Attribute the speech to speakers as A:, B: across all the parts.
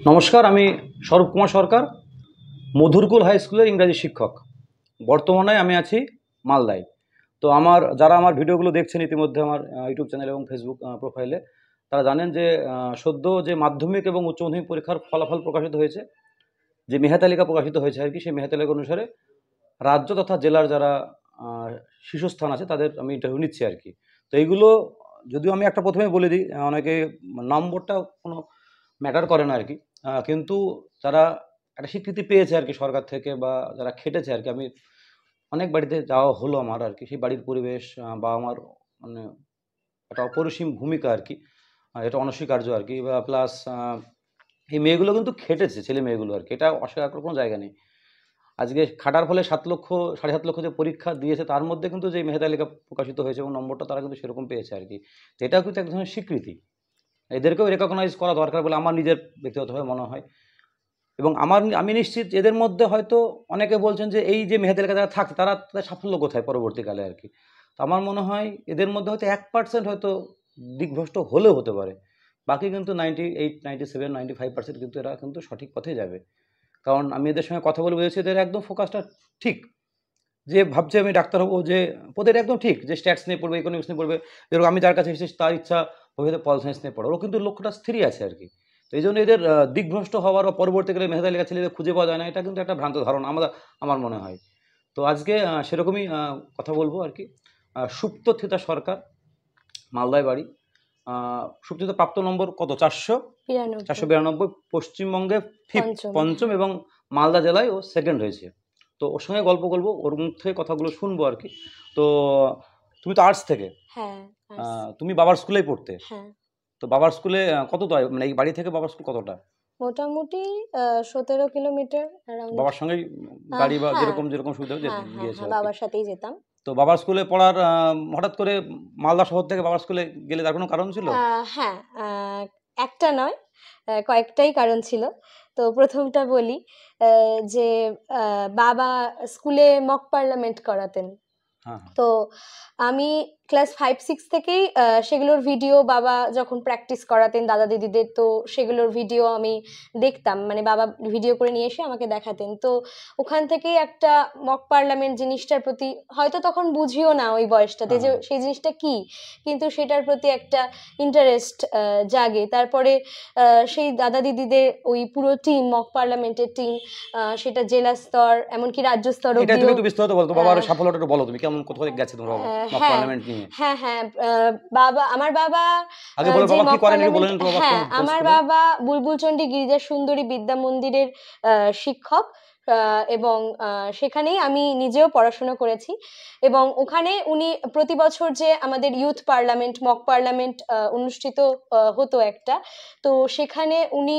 A: নমস্কার, আমি স্বরূপ কুমার সরকার, মধুরকুল হাই স্কুলের ইংরাজি শিক্ষক। বর্তমানে আমি আছি মালদায়। তো যারা আমার ভিডিওগুলো দেখছেন ইতিমধ্যে আমার ইউটিউব চ্যানেল এবং ফেসবুক প্রোফাইলে, তারা জানেন যে সদ্য যে মাধ্যমিক এবং উচ্চ মাধ্যমিক পরীক্ষার ফলাফল প্রকাশিত হয়েছে, যে মেধাতালিকা প্রকাশিত হয়েছে আর কি, সেই মেধাতালিকা অনুসারে রাজ্য তথা জেলার যারা শীর্ষস্থান আছে তাদের আমি ইন্টারভিউ নিচ্ছি আর কি। তো এইগুলো যদিও আমি একটা প্রথমে বলে দিই, অনেকে নম্বরটা কোনো ম্যাটার করে না আর কি, কিন্তু যারা একটা স্বীকৃতি পেয়েছে আর কি সরকার থেকে, বা যারা খেটেছে আর কি, আমি অনেক বাড়িতে যাওয়া হলো আমার আর কি, সেই বাড়ির পরিবেশ বা আমার মানে একটা অপরিসীম ভূমিকা আর কি, এটা অনস্বীকার্য আর কি। প্লাস এই মেয়েগুলো কিন্তু খেটেছে, ছেলে মেয়েগুলো আর কি, এটা অস্বীকার করার কোনো জায়গা নেই। আজকে খাটার ফলে 7 লক্ষ 7.5 লক্ষ যে পরীক্ষা দিয়েছে, তার মধ্যে কিন্তু যে মেধা তালিকা প্রকাশিত হয়েছে এবং নম্বরটা তারা কিন্তু সেরকম পেয়েছে আর কি। তো এটাও কিন্তু এক ধরনের স্বীকৃতি, এদেরকেও রেকগনাইজ করা দরকার বলে আমার নিজের ব্যক্তিগতভাবে মনে হয়। এবং আমি নিশ্চিত এদের মধ্যে হয়তো অনেকে বলছেন যে এই যে মেধা তালিকা যারা থাকছে তারা তাদের সাফল্য কোথায় পরবর্তীকালে আর কি। তো আমার মনে হয় এদের মধ্যে হয়তো 1% হয়তো দিকভ্রষ্ট হলেও হতে পারে, বাকি কিন্তু 98, 97, 95% কিন্তু এরা কিন্তু সঠিক পথে যাবে। কারণ আমি এদের সঙ্গে কথা বলে বুঝেছি এদের একদম ফোকাসটা ঠিক। যে ভাবছে আমি ডাক্তার হবো, যে ওদের একদম ঠিক যে স্ট্যাটস নিয়ে পড়বে, ইকোনমিক্স নিয়ে পড়বে, যেরকম আমি যার কাছে এসেছি তার ইচ্ছা ভবিষ্যতে পল সায়েন্স নিয়ে পড়ো, ও কিন্তু লক্ষ্যটা স্থিরই আছে আর কি। তো এই জন্য এদের দিকভ্রষ্ট হওয়ার বা পরবর্তীকালে মেধা তালিকা ছেলেদের খুঁজে পাওয়া যায় না, এটা কিন্তু একটা ভ্রান্ত ধারণা আমার মনে হয়। তো আজকে সেরকমই কথা বলবো আর কি। সুপ্তথিতা সরকার, মালদায় বাড়ি। সুপ্তথিতা প্রাপ্ত নম্বর কত? 492। পশ্চিমবঙ্গে পঞ্চম এবং মালদা জেলায় ও সেকেন্ড হয়েছে। তো ওর সঙ্গে গল্প করবো, ওর মুখ থেকে কথাগুলো শুনবো আর কি। তো তুমি তো আর্টস থেকে, তুমি বাবার স্কুলেই পড়তে। তো বাবার স্কুলে কত, মানে এই বাড়ি থেকে বাবার স্কুল কতটা?
B: মোটামুটি 17 কিলোমিটার।
A: বাবার সঙ্গে গাড়ি বা যেরকম যেরকম সুবিধা গিয়েছে,
B: বাবার সাথেই যেতাম।
A: তো বাবার স্কুলে পড়ার হঠাৎ করে মালদা শহর থেকে বাবার স্কুলে গেলে তার কোনো কারণ ছিল?
B: হ্যাঁ, একটা নয়, কয়েকটাই কারণ ছিল। তো প্রথমটা বলি, যে বাবা স্কুলে মক পার্লামেন্ট করাতেন। তো আমি ক্লাস 5-6 থেকেই সেগুলোর ভিডিও বাবা যখন প্র্যাকটিস করাতেন দাদা দিদিদের, তো সেগুলোর ভিডিও আমি দেখতাম, মানে বাবা ভিডিও করে নিয়ে এসে আমাকে দেখাতেন। তো ওখান থেকেই একটা মক পার্লামেন্ট জিনিসটার প্রতি, হয়তো তখন বুঝিও না ওই বয়সটাতে যে সেই জিনিসটা কি, কিন্তু সেটার প্রতি একটা ইন্টারেস্ট জাগে। তারপরে সেই দাদা দিদিদের ওই পুরো টিম, মক পার্লামেন্টের টিম, সেটা জেলা স্তর এমনকি রাজ্য স্তর অবধি।
A: এটা তুমি একটু বিস্তারিত বলো তো, বাবার সাফল্যটা একটু বলো, তুমি কেমন কোথায় গেছে তোমার বাবা মক পার্লামেন্ট নিয়ে?
B: হ্যাঁ, আমার বাবা
A: আগে বলো বাবা কি করেন বলেন তো বাবা।
B: হ্যাঁ, আমার বাবা বুলবুলচন্ডী গিরিজা সুন্দরী বিদ্যা মন্দিরের শিক্ষক, এবং সেখানেই আমি নিজেও পড়াশোনা করেছি। এবং ওখানে উনি প্রতি বছর যে আমাদের ইউথ পার্লামেন্ট, মক পার্লামেন্ট অনুষ্ঠিত হতো একটা, তো সেখানে উনি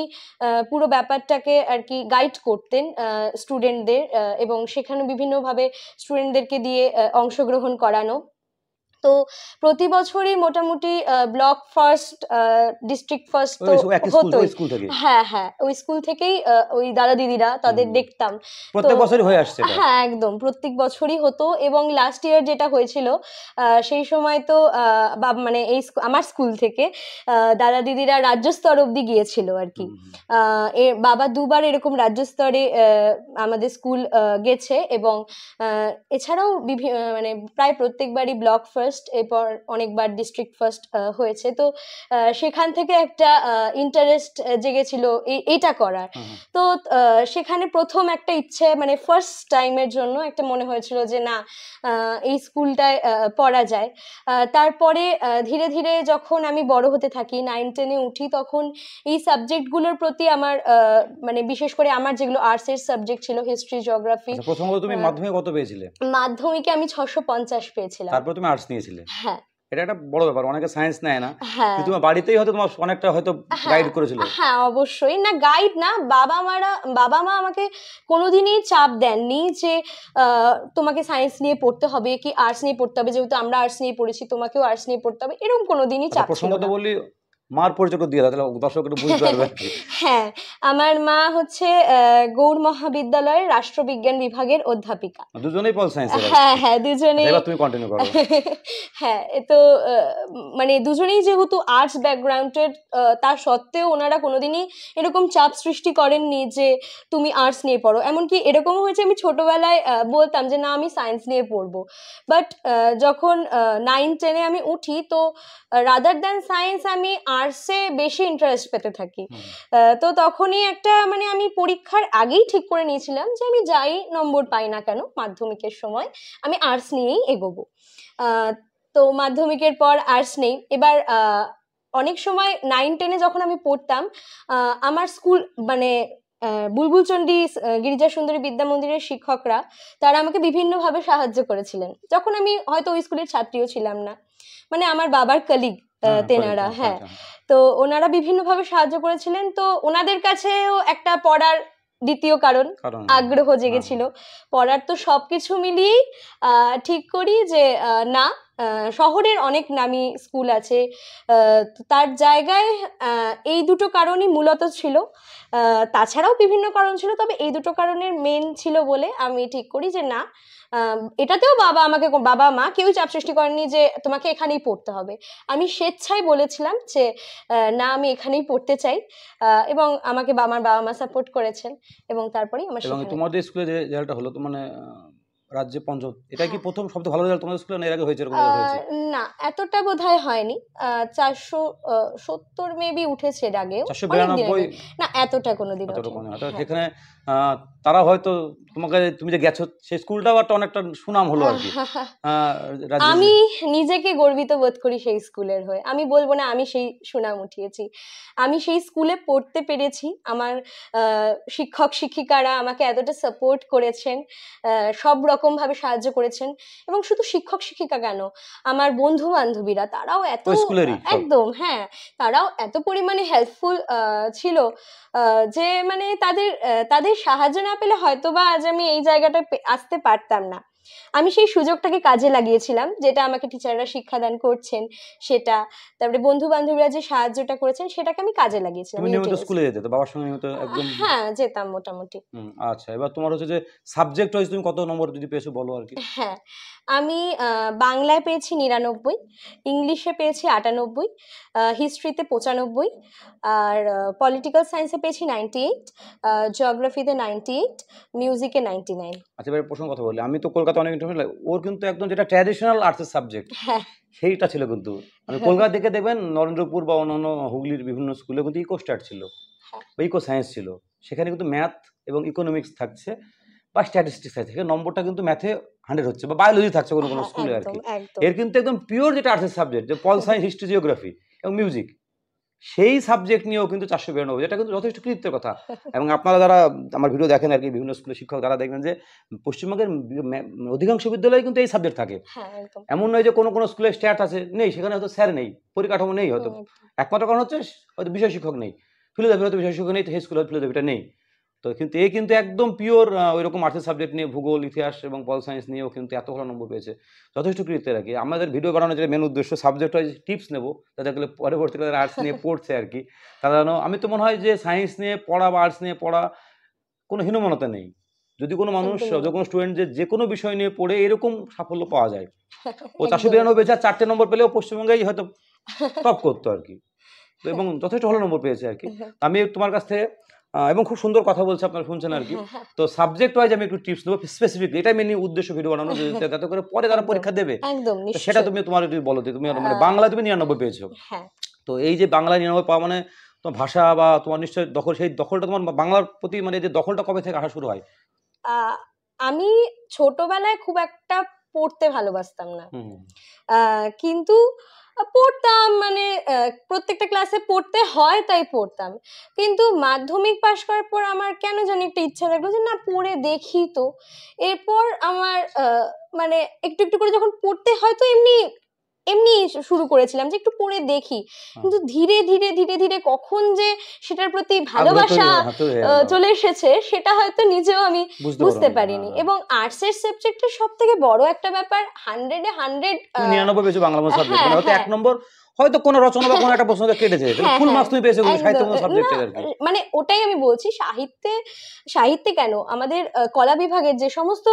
B: পুরো ব্যাপারটাকে আর কি গাইড করতেন স্টুডেন্টদের, এবং সেখানে বিভিন্নভাবে স্টুডেন্টদেরকে দিয়ে অংশগ্রহণ করানো। তো প্রতি বছরই মোটামুটি ব্লক ফার্স্ট, ডিস্ট্রিক্ট ফার্স্ট তো হতোই। হ্যাঁ, ওই স্কুল থেকেই ওই দাদা দিদিরা তাদের দেখতাম,
A: প্রত্যেক বছরই হয়ে আসছে।
B: হ্যাঁ, একদম প্রত্যেক বছরই হতো। এবং লাস্ট ইয়ার যেটা হয়েছিল, সেই সময় তো মানে এই আমার স্কুল থেকে দাদা দিদিরা রাজ্য স্তর অবধি গিয়েছিল আর কি। বাবা দুবার এরকম রাজ্য স্তরে আমাদের স্কুল গেছে, এবং এছাড়াও মানে প্রায় প্রত্যেকবারই ব্লক ফার্স্ট, এরপর অনেকবার ডিস্ট্রিক্ট ফার্স্ট হয়েছে। তো সেখান থেকে একটা ইন্টারেস্ট জেগেছিল এইটা করার। তো সেখানে প্রথম একটা ইচ্ছে, মানে ফার্স্ট টাইমের জন্য একটা মনে হয়েছিল যে না, এই স্কুলটায় পড়া যায়। তারপরে ধীরে ধীরে যখন আমি বড় হতে থাকি, 9-10-এ উঠি, তখন এই সাবজেক্টগুলোর প্রতি আমার মানে বিশেষ করে আমার যেগুলো আর্টসের সাবজেক্ট ছিল, হিস্ট্রি, জিওগ্রাফি।
A: প্রথমত তুমি মাধ্যমিকে কত পেয়েছিলে?
B: মাধ্যমিকে আমি 650 পেয়েছিলাম।
A: তারপর তুমি আর্টস নিয়েছিলে?
B: হ্যাঁ,
A: এটা একটা বড় ব্যাপার, অনেকে সায়েন্স নেয় না, কিন্তু তোমার বাড়িতেই হয়তো তোমার অনেকটা হয়তো গাইড করেছিল।
B: হ্যাঁ, অবশ্যই। না, গাইড না, বাবা মা আমাকে কোনোদিনই চাপ দেননি যে তোমাকে সায়েন্স নিয়ে পড়তে হবে কি আর্টস নিয়ে পড়তে হবে, যেহেতু আমরা আর্টস নিয়ে পড়েছি তোমাকেও আর্টস নিয়ে পড়তে হবে, এরকম কোনোদিনই চাপ ছিল না।
A: প্রসঙ্গত বলি, মার পরিচয় দিয়ে দাও, তাহলে দর্শক একটু বুঝতে পারবে আর কি।
B: হ্যাঁ, আমার মা হচ্ছে গৌড় মহাবিদ্যালয়ের রাষ্ট্রবিজ্ঞান বিভাগের অধ্যাপিকা।
A: দুজনেই পল সায়েন্সের।
B: হ্যাঁ হ্যাঁ, দুজনেই।
A: এবার তুমি কন্টিনিউ করো।
B: হ্যাঁ, তো মানে দুজনেই যেহেতু আর্টস ব্যাকগ্রাউন্ডের, তা সত্ত্বেও ওনারা কোনোদিনই এরকম চাপ সৃষ্টি করেননি যে তুমি আর্টস নিয়ে পড়ো। এমনকি এরকমও হয়েছে আমি ছোটবেলায় বলতাম যে না আমি সায়েন্স নিয়ে পড়বো, বাট যখন 9-10-এ আমি উঠি তো রাদার দ্যান সায়েন্স আমি আর্টসে বেশি ইন্টারেস্ট পেতে থাকি। তো তখনই একটা মানে আমি পরীক্ষার আগেই ঠিক করে নিয়েছিলাম যে আমি যাই নম্বর পাই না কেন মাধ্যমিকের সময় আমি আর্টস নিয়েই এগোবো। তো মাধ্যমিকের পর আর্টস নেই। এবার অনেক সময় 9-10-এ যখন আমি পড়তাম আমার স্কুল মানে বুলবুলচন্ডী গিরিজা সুন্দরী বিদ্যা মন্দিরের শিক্ষকরা তারা আমাকে বিভিন্নভাবে সাহায্য করেছিলেন, যখন আমি হয়তো ওই স্কুলের ছাত্রীও ছিলাম না, মানে আমার বাবার কলিগ তেনারা। হ্যাঁ, তো ওনারা বিভিন্নভাবে সাহায্য করেছিলেন। তো ওনাদের কাছেও একটা পড়ার দ্বিতীয় কারণ আগ্রহ জেগেছিল। পড়ার তো সবকিছু মিলিয়েই ঠিক করি যে না, শহরের অনেক নামি স্কুল আছে, তার জায়গায় এই দুটো কারণই মূলত ছিল। তাছাড়াও বিভিন্ন কারণ ছিল, তবে এই দুটো কারণের মেন ছিল বলে আমি ঠিক করি যে না, এটাতেও বাবা মা কেউই চাপ সৃষ্টি করেনি যে তোমাকে এখানেই পড়তে হবে। আমি স্বেচ্ছায় বলেছিলাম যে না আমি এখানেই পড়তে চাই, এবং আমাকে আমার বাবা মা সাপোর্ট করেছেন এবং তারপরেই আমার
A: এবং তোমাদের স্কুলে যে রেজাল্টটা হলো তো মানে রাজ্যে পঞ্চম, এটা কি প্রথম সবচেয়ে ভালো রেজাল্ট তোমাদের স্কুলে, না এর আগে হয়েছে এরকম রেজাল্ট হয়েছে?
B: না, এতটা বোধহয় হয়নি। 470 মেবি উঠেছে এর আগেও।
A: 492
B: না, এতটা কোনোদিন
A: ওঠেনি। সেখানে তারা হয়তো তোমাকে, তুমি যে গেছো সেই স্কুলটাও একটা অনেকটা সুনাম হলো আর কি।
B: আমি নিজেকে গর্বিত বোধ করি সেই স্কুলের হয়ে। আমি বলবো না আমি সেই সুনাম উঠিয়েছি, আমি সেই স্কুলে পড়তে পেরেছি। আমার শিক্ষক শিক্ষিকারা আমাকে এতটা সাপোর্ট করেছেন, সব রকম ভাবে সাহায্য করেছেন। এবং শুধু শিক্ষক শিক্ষিকা কেন, আমার বন্ধু বান্ধবীরা তারাও এত, একদম হ্যাঁ, তারাও এত পরিমাণে হেল্পফুল ছিল যে মানে তাদের সাহায্য না পেলে হয়তোবা আজ আমি এই জায়গাটা আসতে পারতাম না। আমি সেই সুযোগটাকে কাজে লাগিয়েছিলাম, যেটা আমাকে টিচাররা শিক্ষাদান করছেন সেটা, তারপরে বন্ধু বান্ধবীরা যে সাহায্যটা করেছেন সেটাকে আমি কাজে লাগিয়েছিলাম।
A: তুমি নিয়মিত স্কুলে যেতে তো বাবার সঙ্গে নিয়মিত একদম?
B: হ্যাঁ, যেতাম মোটামুটি।
A: আচ্ছা, এবার তোমার হচ্ছে যে সাবজেক্ট ওয়াইজ তুমি কত নম্বর যদি পেয়েছো বলো আর কি।
B: হ্যাঁ, আমি বাংলায় পেয়েছি 99, ইংলিশে পেয়েছি 98, হিস্ট্রিতে 95, আর পলিটিক্যাল সায়েন্সে পেয়েছি 98, জিওগ্রাফিতে 98, মিউজিকে 99।
A: আচ্ছা, এবার প্রশ্ন কথা বলি, আমি তো কলকাতা অনেক ইন্টারভিউ, ওর কিন্তু একদম যেটা ট্র্যাডিশনাল আর্টসের সাবজেক্ট সেইটা ছিল, কিন্তু মানে কলকাতা থেকে দেখবেন নরেন্দ্রপুর বা অন্যান্য হুগলির বিভিন্ন স্কুলে কিন্তু ইকো স্ট্যাট ছিল বা ইকো সায়েন্স ছিল, সেখানে কিন্তু ম্যাথ এবং ইকোনমিক্স থাকছে বা স্ট্যাটিস্টিক্স থাকে, নম্বরটা কিন্তু ম্যাথে 100 হচ্ছে, বা বায়োলজি থাকছে কোনো কোনো স্কুলে আর কি। এর কিন্তু একদম পিওর যেটা আর্টসের সাবজেক্ট, যে পল সায়েন্স, হিস্ট্রি, জিওগ্রাফি এবং মিউজিক, সেই সাবজেক্ট নিয়েও কিন্তু 492, যেটা কিন্তু যথেষ্ট কৃতিত্বের কথা। এবং আপনারা যারা আমার ভিডিও দেখেন আর কি, বিভিন্ন স্কুলের শিক্ষক, তারা দেখবেন যে পশ্চিমবঙ্গের অধিকাংশ বিদ্যালয়ে কিন্তু এই সাবজেক্ট থাকে। এমন নয় যে কোনো কোনো স্কুলে স্ট্যাট আছে নেই, সেখানে হয়তো স্যার নেই, পরিকাঠামো নেই, হয়তো একমাত্র কারণ হচ্ছে হয়তো বিষয় শিক্ষক নেই, ফিলোসফি হয়তো বিষয় শিক্ষক নেই, তো সেই স্কুলে ফিলোসফিটা নেই। তো কিন্তু এই কিন্তু একদম পিওর ওইরকম আর্টসের সাবজেক্ট নিয়ে, ভূগোল, ইতিহাস এবং পল সায়েন্স নিয়েও কিন্তু এত ভালো নম্বর পেয়েছে, যথেষ্ট কৃতিত্বের আর কি। আমাদের ভিডিও বানানোর যে মেন উদ্দেশ্য, সাবজেক্ট ওয়াইজ টিপস নেবো, যাতে গেলে পরবর্তীকালে আর্টস নিয়ে পড়ছে আর কি, তারা যেন, আমি তো মনে হয় যে সায়েন্স নিয়ে পড়া বা আর্টস নিয়ে পড়া কোনো হীনমন্যতা নেই। যদি কোনো মানুষ, যে কোনো স্টুডেন্ট যে কোনো বিষয় নিয়ে পড়ে এরকম সাফল্য পাওয়া যায়, ও 492 পেয়েছে, 4টে নম্বর পেলেও পশ্চিমবঙ্গেই হয়তো টপ করতো আর কি। এবং যথেষ্ট ভালো নম্বর পেয়েছে আর কি। আমি তোমার কাছ থেকে, এবং খুব সুন্দর কথা বলছে, আপনারা শুনছেন আর কি। তো সাবজেক্ট ওয়াইজ আমি একটু টিপস নেবো স্পেসিফিক, এটাই মেনলি উদ্দেশ্য ভিডিও বানানো, যাতে করে পরে তারা পরীক্ষা দেবে, সেটা তুমি তোমার যদি বলো, তুমি মানে বাংলায় তুমি 99 পেয়েছো, তো এই যে বাংলায় 99 পাওয়া মানে তোমার ভাষা বা তোমার নিশ্চয় দখল, সেই দখলটা তোমার বাংলার প্রতি মানে যে দখলটা কবে থেকে আসা শুরু হয়?
B: আমি ছোটবেলায় খুব একটা পড়তে ভালোবাসতাম না, কিন্তু পড়তাম, মানে প্রত্যেকটা ক্লাসে পড়তে হয় তাই পড়তাম। কিন্তু মাধ্যমিক পাশ করার পর আমার কেন জানি একটা ইচ্ছা থাকলো যে না পড়ে দেখি তো। এরপর আমার মানে একটু একটু করে যখন পড়তে হয়, তো এমনি এমনি শুরু করেছিলাম যে একটু পড়ে দেখি, কিন্তু ধীরে ধীরে ধীরে ধীরে কখন যে সেটার প্রতি ভালোবাসা চলে এসেছে সেটা হয়তো নিজেও আমি বুঝতে পারিনি। এবং আর্টসের সাবজেক্টের সব থেকে বড় একটা ব্যাপার, 100-এ 100
A: 99 পেয়েছো বাংলা সাবজেক্ট, মানে হয়তো 1 নম্বর হয়তো কোনো রচনা বা কোনো একটা প্রশ্নকে কেটেছে, ফুল মার্কস তুমি পেয়েছো সাহিত্য সাবজেক্টের আর কি।
B: মানে ওটাই আমি বলছি, সাহিত্যে কেন আমাদের কলা বিভাগের যে সমস্ত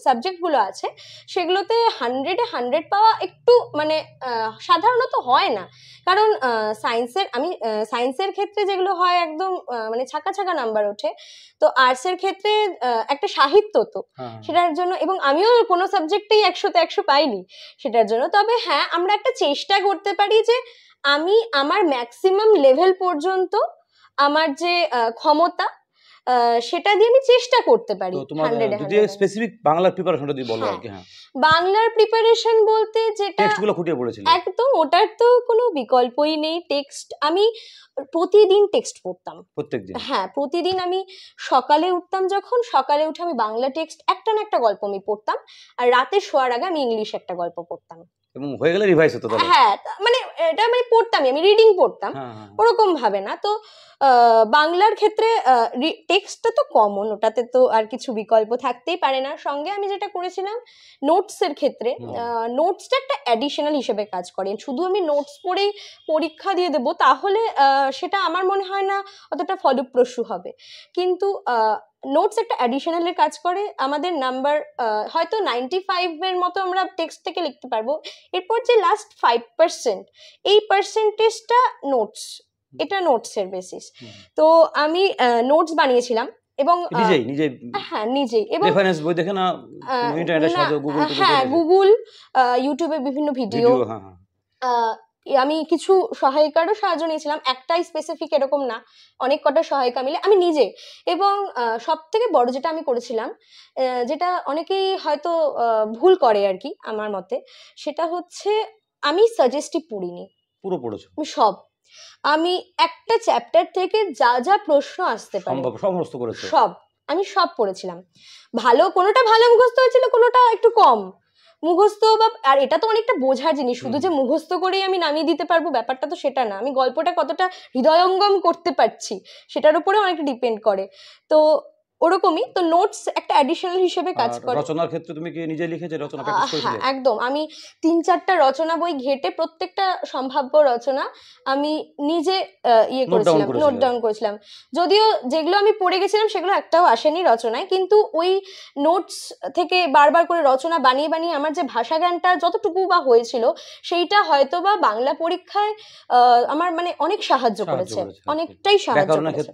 B: সাবজেক্ট গুলো আছে সেগুলোতে 100-এ 100 পাওয়া একটু মানে সাধারণত হয় না, কারণ সায়েন্সের ক্ষেত্রে যেগুলো হয় একদম মানে ছাকা ছাকা নাম্বার ওঠে, তো আর্টসের ক্ষেত্রে একটা সাহিত্য তো সেটার জন্য, এবং আমিও কোনো সাবজেক্টেই 100-তে 100 পাইনি সেটার জন্য। তবে হ্যাঁ, আমরা একটা চেষ্টা করতে পারি যে আমি আমার ম্যাক্সিমাম লেভেল পর্যন্ত আমার যে ক্ষমতা সেটা দিয়ে আমি চেষ্টা করতে পারি।
A: যদি স্পেসিফিক বাংলার প্রিপারেশনটা যদি বলো আর কি। হ্যাঁ,
B: বাংলার প্রিপারেশন বলতে যেটা
A: টেক্সটগুলো খুঁটিয়ে পড়েছিল
B: একদম, ওটার তো কোনো বিকল্পই নেই। টেক্সট আমি প্রতিদিন টেক্সট পড়তাম,
A: প্রত্যেকদিন।
B: হ্যাঁ, প্রতিদিন আমি সকালে উঠতাম, যখন সকালে উঠে আমি বাংলা টেক্সট একটা না একটা গল্প আমি পড়তাম, আর রাতে শোয়ার আগে আমি ইংলিশ একটা গল্প পড়তাম,
A: এবং হয়ে গেলে রিভাইজ হতো তাহলে।
B: হ্যাঁ, মানে এটা মানে পড়তামই, আমি রিডিং পড়তাম ওরকম ভাবে না। তো বাংলার ক্ষেত্রে টেক্সটটা তো কমন, ওটাতে তো আর কিছু বিকল্প থাকতেই পারে না। সঙ্গে আমি যেটা করেছিলাম নোটসের ক্ষেত্রে, নোটসটা একটা অ্যাডিশনাল হিসেবে কাজ করে। শুধু আমি নোটস পড়েই পরীক্ষা দিয়ে দেবো তাহলে সেটা আমার মনে হয় না অতটা ফলপ্রসূ হবে, কিন্তু নোটস একটা অ্যাডিশনালের কাজ করে। আমাদের নাম্বার হয়তো 95-এর মতো আমরা টেক্সট থেকে লিখতে পারবো, এরপর যে লাস্ট 5% এই পার্সেন্টেজটা নোটস, এটা নোটসের বেসিস। তো আমি নোটস বানিয়েছিলাম এবং নিজেই, এবং
A: রেফারেন্স বই দেখে না, ইন্টারনেটে সাহায্য,
B: গুগল, ইউটিউবে বিভিন্ন ভিডিও, আমি কিছু সহায়িকারও সাহায্য নিয়েছিলাম, একটাই স্পেসিফিক এরকম না, অনেক কটা সহায়িকা মিলে আমি নিজে। এবং সব থেকে বড় যেটা আমি করেছিলাম, যেটা অনেকেই হয়তো ভুল করে আর কি আমার মতে, সেটা হচ্ছে আমি সাজেস্টিভ পড়িনি,
A: পুরো পড়েছো?
B: সব, আমি একটা চ্যাপ্টার থেকে যা যা প্রশ্ন আসতে পারে সব আমি সব পড়েছিলাম। কোনোটা ভালো মুখস্থ হয়েছিল, কোনোটা একটু কম মুখস্থ, বা আর এটা তো অনেকটা বোঝার জিনিস, শুধু যে মুখস্থ করেই আমি নামিয়ে দিতে পারবো ব্যাপারটা তো সেটা না, আমি গল্পটা কতটা হৃদয়ঙ্গম করতে পারছি সেটার উপরে অনেকটা ডিপেন্ড করে। তো ওরকমই, তো নোটস একটা অ্যাডিশনাল হিসেবে কাজ করে।
A: রচনার ক্ষেত্রে তুমি কি নিজে লিখেছো, রচনা প্র্যাকটিস করেছিলে?
B: হ্যাঁ, একদম, আমি 3-4টা রচনা বই ঘেটে প্রত্যেকটা সম্ভাব্য রচনা আমি নিজে নোট ডাউন করেছিলাম। যদিও যেগুলো আমি পড়ে গেছিলাম সেগুলো একটাও আসেনি রচনায়, কিন্তু ওই নোটস থেকে বারবার করে রচনা বানিয়ে বানিয়ে আমার যে ভাষা জ্ঞানটা যতটুকু বা হয়েছিল সেইটা হয়তো বা বাংলা পরীক্ষায় আমার মানে অনেক সাহায্য করেছে, অনেকটাই সাহায্য করেছে।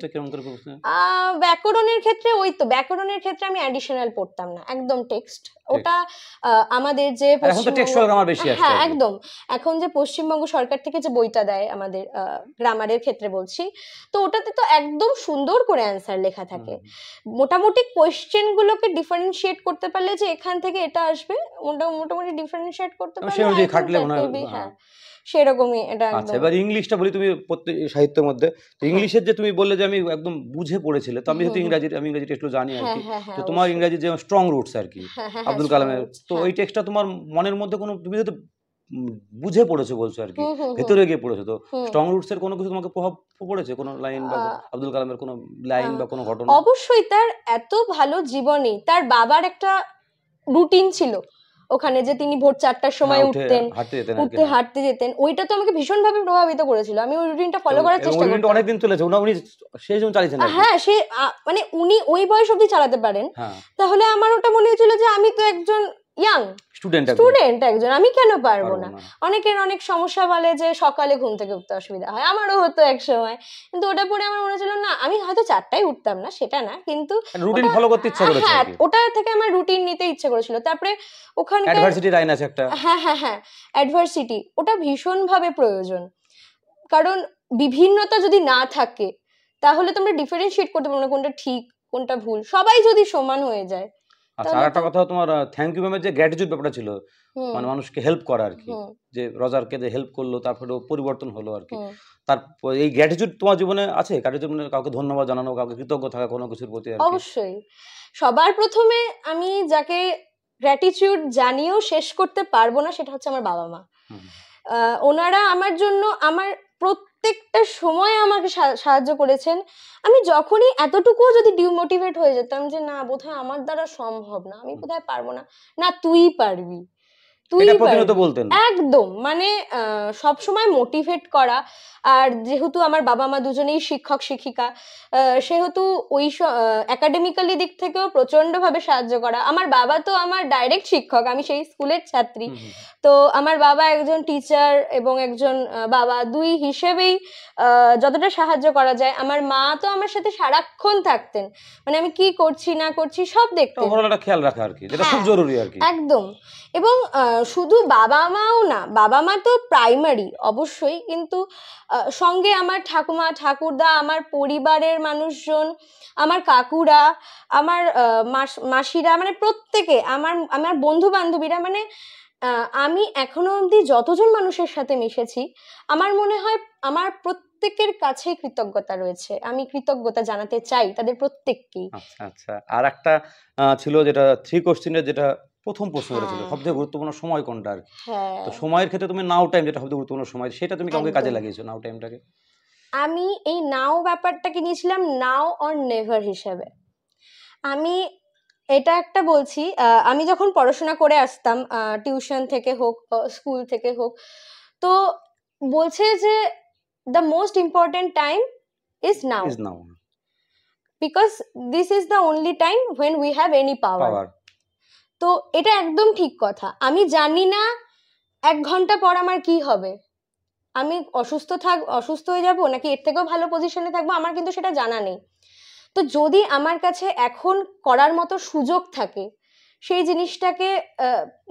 B: ব্যাকরণের ক্ষেত্রে ওই তো, ব্যাকরণের ক্ষেত্রে আমি অ্যাডিশনাল পড়তাম না, একদম টেক্সট। ওটা আমাদের যে
A: হ্যাঁ,
B: একদম, এখন যে পশ্চিমবঙ্গ সরকার থেকে যে বইটা দেয় আমাদের গ্রামারের ক্ষেত্রে বলছি, তো ওটাতে তো একদম সুন্দর করে অ্যান্সার লেখা থাকে। মোটামুটি কোয়েশ্চেন গুলোকে ডিফারেন্সিয়েট করতে পারলে যে এখান থেকে এটা আসবে, মোটামুটি ডিফারেন্সিয়েট করতে পারলে, হ্যাঁ, সেরকমই এটা।
A: আচ্ছা, এবার ইংলিশটা বলি, তুমি প্রত্যেক সাহিত্যের মধ্যে তো ইংলিশের যে তুমি বললে যে আমি একদম বুঝে পড়েছিলে, তো আমি যেহেতু আমি ইংরেজি টেক্সট জানি আর কি, তো তোমার ইংরেজি যে স্ট্রং রুটস আর কি আব্দুল কালামের, তো ওই টেক্সটটা তোমার মনের মধ্যে কোনো, তুমি যেহেতু বুঝে পড়েছো বলছো আর কি, ভেতরে গিয়ে পড়েছো, তো স্ট্রং রুটস এর কোনো কিছু তোমাকে প্রভাব পড়েছে, কোনো লাইন বা আব্দুল কালামের কোনো লাইন বা কোনো ঘটনা?
B: অবশ্যই, তার এত ভালো জীবনী, তার বাবার একটা রুটিন ছিল ওখানে, যে তিনি ভোর 4টার সময় উঠতেন, হাঁটতে যেতেন, ওইটা তো আমাকে ভীষণভাবে প্রভাবিত করেছিল। আমি ওই রুটিনটা ফলো করার চেষ্টা করতাম।
A: অনেকদিন চলেছে, উনি সেই জন্য চালিয়েছেন।
B: হ্যাঁ, সে মানে উনি ওই বয়স অবধি চালাতে পারেন, তাহলে আমার ওটা মনে হয়েছিল যে আমি তো একজন ইয়াং স্টুডেন্ট একজন, আমি কেন পারবো না। অনেকের অনেক সমস্যা বলে যে সকালে ঘুম থেকে উঠতে অসুবিধা হয়, আমারও হতো এক সময়, কিন্তু ওটা পরে আমার মনে হচ্ছিল না, আমি হয়তো 4টায় উঠতাম না সেটা না, কিন্তু
A: রুটিন ফলো করতে ইচ্ছা করেছে,
B: হ্যাঁ, ওটা থেকে আমার রুটিন নিতে ইচ্ছে করেছিল। তারপরে ওখানে
A: অ্যাডভার্সিটি লাইন আছে একটা,
B: হ্যাঁ, অ্যাডভার্সিটি, ওটা ভীষণ ভাবে প্রয়োজন, কারণ বিভিন্নতা যদি না থাকে তাহলে তোমরা ডিফারেন্সিয়েট করতে পারবে না কোনটা ঠিক কোনটা ভুল, সবাই যদি সমান হয়ে যায়।
A: আচ্ছা, আর একটা কথা, তোমার থ্যাংক ইউ ম্যামের যে গ্র্যাটিটিউড ব্যাপারটা ছিল, মানে মানুষকে হেল্প করা আর কি, যে রজারকে যে হেল্প করলো তারপরে পরিবর্তন হলো আর কি, তারপর এই গ্র্যাটিটিউড তোমার জীবনে আছে? গ্র্যাটিটিউড মানে কাউকে ধন্যবাদ জানানো, কাউকে কৃতজ্ঞ থাকা কোনো কিছুর প্রতি?
B: অবশ্যই, সবার প্রথমে আমি যাকে গ্র্যাটিটিউড জানিয়েও শেষ করতে পারবো না সেটা হচ্ছে আমার বাবা মা। ওনারা আমার জন্য আমার প্রত্যেকটা সময় আমাকে সাহায্য করেছেন। আমি যখনই এতটুকুও যদি ডিমোটিভেট হয়ে যেতাম যে না বোধহয় আমার দ্বারা সম্ভব না, আমি বোধহয় পারবো না, না তুই পারবি, তুই
A: এটা প্রতিনিয়ত
B: পারবি।
A: বলতেন?
B: একদম, মানে সব সময় মোটিভেট করা। আর যেহেতু আমার বাবা মা দুজনেই শিক্ষক শিক্ষিকা, সেহেতু ওই একাডেমিক্যালি দিক থেকেও প্রচন্ড ভাবে সাহায্য করা। আমার বাবা তো আমার ডাইরেক্ট শিক্ষক, আমি সেই স্কুলের ছাত্রী।
A: হুম, হুম।
B: তো আমার বাবা একজন টিচার এবং একজন বাবা, দুই হিসেবেই যতটা সাহায্য করা যায়। আমার মা তো আমার সাথে সারাক্ষণ থাকতেন, মানে আমি কি করছি না করছি সব দেখতেন।
A: ওভারঅল একটা খেয়াল রাখা আর কি, যেটা খুব
B: হ্যাঁ,
A: জরুরি আর কি।
B: একদম। এবং শুধু বাবা মাও না, বাবা মা তো প্রাইমারি অবশ্যই, কিন্তু সঙ্গে আমার ঠাকুমা ঠাকুরদা, আমার পরিবারের মানুষজন, আমার কাকুরা, আমার মাসিরা, মানে প্রত্যেকে, আমার আমার বন্ধু বান্ধবীরা, মানে আমি এখনো অবধি যতজন মানুষের সাথে মিশেছি, আমার মনে হয় আমার প্রত্যেকের কাছে কৃতজ্ঞতা রয়েছে। আমি কৃতজ্ঞতা জানাতে চাই তাদের প্রত্যেককেই।
A: আচ্ছা, আচ্ছা। আর একটা ছিল যেটা 3 কোশ্চেনের, যেটা প্রথম প্রশ্ন করেছিল,
B: হ্যাঁ,
A: সবথেকে গুরুত্বপূর্ণ সময় কোনটা আর কি?
B: হ্যাঁ,
A: তো সময়ের ক্ষেত্রে তুমি নাও টাইম, যেটা সবথেকে গুরুত্বপূর্ণ সময়, সেটা তুমি কাউকে কাজে
B: একদম।
A: লাগিয়েছো নাও টাইমটাকে?
B: আমি এই নাও ব্যাপারটাকে নিয়েছিলাম নাও অর নেভার হিসেবে। আমি এটা একটা বলছি, আমি যখন পড়াশোনা করে আসতাম, টিউশন থেকে হোক, স্কুল থেকে হোক, তো বলছে যে the most important time is now,
A: is now.
B: Because this is the only time when we have any power.
A: Power.
B: তো এটা একদম ঠিক কথা। আমি জানি না 1 ঘন্টা পর আমার কি হবে, আমি অসুস্থ হয়ে যাব নাকি এর থেকেও ভালো পজিশনে থাকবো, আমার কিন্তু সেটা জানা নেই। তো যদি আমার কাছে এখন করার মতো সুযোগ থাকে, সেই জিনিসটাকে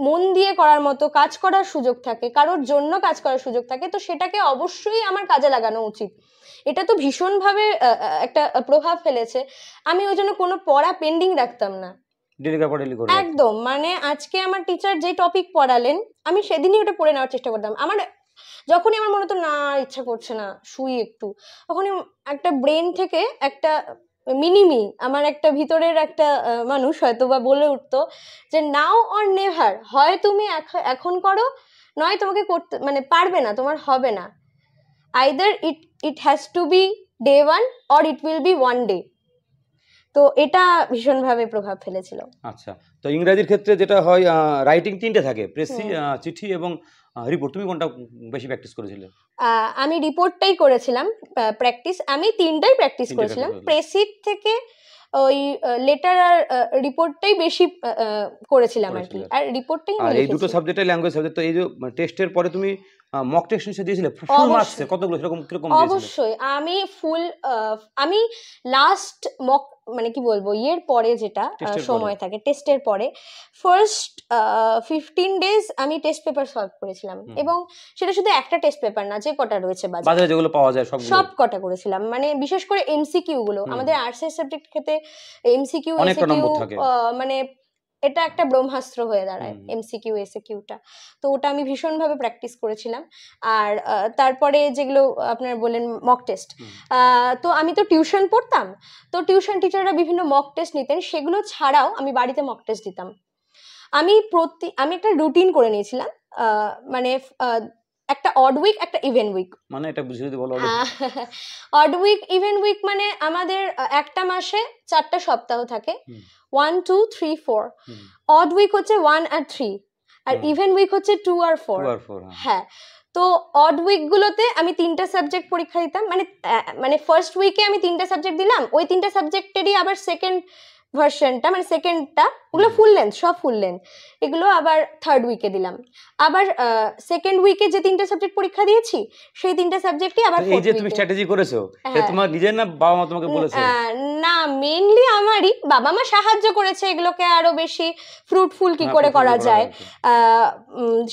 B: মন দিয়ে করার মতো কাজ করার সুযোগ থাকে, কারোর জন্য কাজ করার সুযোগ থাকে, তো সেটাকে অবশ্যই আমার কাজে লাগানো উচিত। এটা তো ভীষণভাবে একটা প্রভাব ফেলেছে। আমি ওই জন্য কোনো পড়া পেন্ডিং রাখতাম না।
A: ডেলিভার পর ডেলি করে রাখতে।
B: একদম, মানে আজকে আমার টিচার যে টপিক পড়ালেন, আমি সেদিনই ওটা পড়ে নেওয়ার চেষ্টা করতাম। আমার যখনই আমার মনে হতো না ইচ্ছা করছে না, শুই একটু, তখনই একটা ব্রেন থেকে একটা মিনিমি, আমার একটা ভিতরের একটা মানুষ হয়তো বা বলে উঠতো যে নাও অর নেভার, হয় তুমি এখন করো, নয় তোমাকে করতে মানে পারবে না, তোমার হবে না। Either it it has to be day one or it will be one day. তো এটা ভীষণভাবে প্রভাব ফেলেছিল।
A: আচ্ছা, তো ইংরাজির ক্ষেত্রে যেটা হয়, রাইটিং 3টে থাকে, প্রেসি,
B: হুম।
A: চিঠি এবং রিপোর্ট। তুমি কোনটা বেশি প্র্যাকটিস করেছিলে?
B: আমি রিপোর্টটাই করেছিলাম প্র্যাকটিস, আমি তিনটাই প্র্যাকটিস
A: 3টে
B: করেছিলাম।
A: প্র্যাকটিস করেছিলে।
B: প্রেসিড থেকে ওই লেটার আর রিপোর্টটাই বেশি করেছিলাম আর কি,
A: করেছিলে।
B: আর রিপোর্টটাই আমি
A: আর এই দুটো
B: লিখেছি।
A: সাবজেক্টে ল্যাঙ্গুয়েজ সাবজেক্ট, তো এই যে টেস্টের পরে তুমি মক টেস্ট নিশ্চয়ই দিয়েছিলে, ফুল মার্কসে
B: অবশ্যই,
A: কতগুলো, সেরকম কিরকম দিয়েছিলে?
B: অবশ্যই। আমি লাস্ট মক, মানে কি বলবো, ইয়ের পরে যেটা
A: টেস্টের পরে?
B: সময় থাকে টেস্টের পরে, ফার্স্ট 15 days আমি টেস্ট পেপার সলভ করেছিলাম।
A: হুম।
B: এবং সেটা শুধু একটা টেস্ট পেপার না, যে কটা রয়েছে বাজারে
A: বাজারে যেগুলো পাওয়া যায় সবগুলো?
B: সব কটা করেছিলাম। মানে বিশেষ করে এমসিকিউ গুলো,
A: হুম,
B: আমাদের আর্টসের সাবজেক্ট ক্ষেত্রে এমসিকিউ
A: অনেকটা
B: এসিকিউ
A: নম্বর থাকে।
B: মানে এটা একটা ব্রহ্মাস্ত্র হয়ে দাঁড়ায়,
A: হুম।
B: এমসিকিউ এসিকিউটা। তো ওটা আমি ভীষণভাবে প্র্যাকটিস করেছিলাম। আর তারপরে যেগুলো আপনার বললেন মক টেস্ট,
A: হুম।
B: তো আমি তো টিউশন পড়তাম, তো টিউশন টিচাররা বিভিন্ন মক টেস্ট নিতেন, সেগুলো ছাড়াও আমি বাড়িতে মক টেস্ট দিতাম। আমি একটা রুটিন করে নিয়েছিলাম, মানে একটা অড উইক, একটা ইভেন উইক।
A: মানে এটা বুঝিয়ে যদি বলো।
B: অড উইক ইভেন উইক মানে আমাদের একটা মাসে 4টা সপ্তাহ থাকে,
A: হুম।
B: 1 2 3 4।
A: হুম।
B: অড উইক হচ্ছে 1 আর 3, আর
A: হুম।
B: ইভেন উইক হচ্ছে 2 আর 4।
A: 2 আর 4, হ্যাঁ।
B: হ্যাঁ, তো অড উইক গুলোতে আমি 3টা সাবজেক্ট পরীক্ষা দিতাম, মানে ফার্স্ট উইকে আমি 3টা সাবজেক্ট দিলাম, ওই 3টা সাবজেক্টেরই আবার সেকেন্ড ভার্সনটা, মানে সেকেন্ডটা, ওগুলো
A: হুম।
B: ফুল লেন্থ, সব ফুল লেন্থ, এগুলো আবার থার্ড উইকে দিলাম। আবার সেকেন্ড উইকে যে 3টা সাবজেক্ট পরীক্ষা দিয়েছি, সেই 3টা সাবজেক্টই আবার
A: তো এই
B: ফোর্থ
A: যে তুমি
B: উইকে।
A: স্ট্র্যাটেজি করেছো, এটা
B: হ্যাঁ,
A: তোমার নিজের না বাবা মা তোমাকে বলেছে?
B: না, মেইনলি আমারই বাবা মা সাহায্য করেছে এগুলোকে আরো বেশি ফ্রুটফুল কি
A: হ্যাঁ,
B: করে
A: প্রচুর
B: করা
A: করা
B: যায়,
A: যায় আর কি।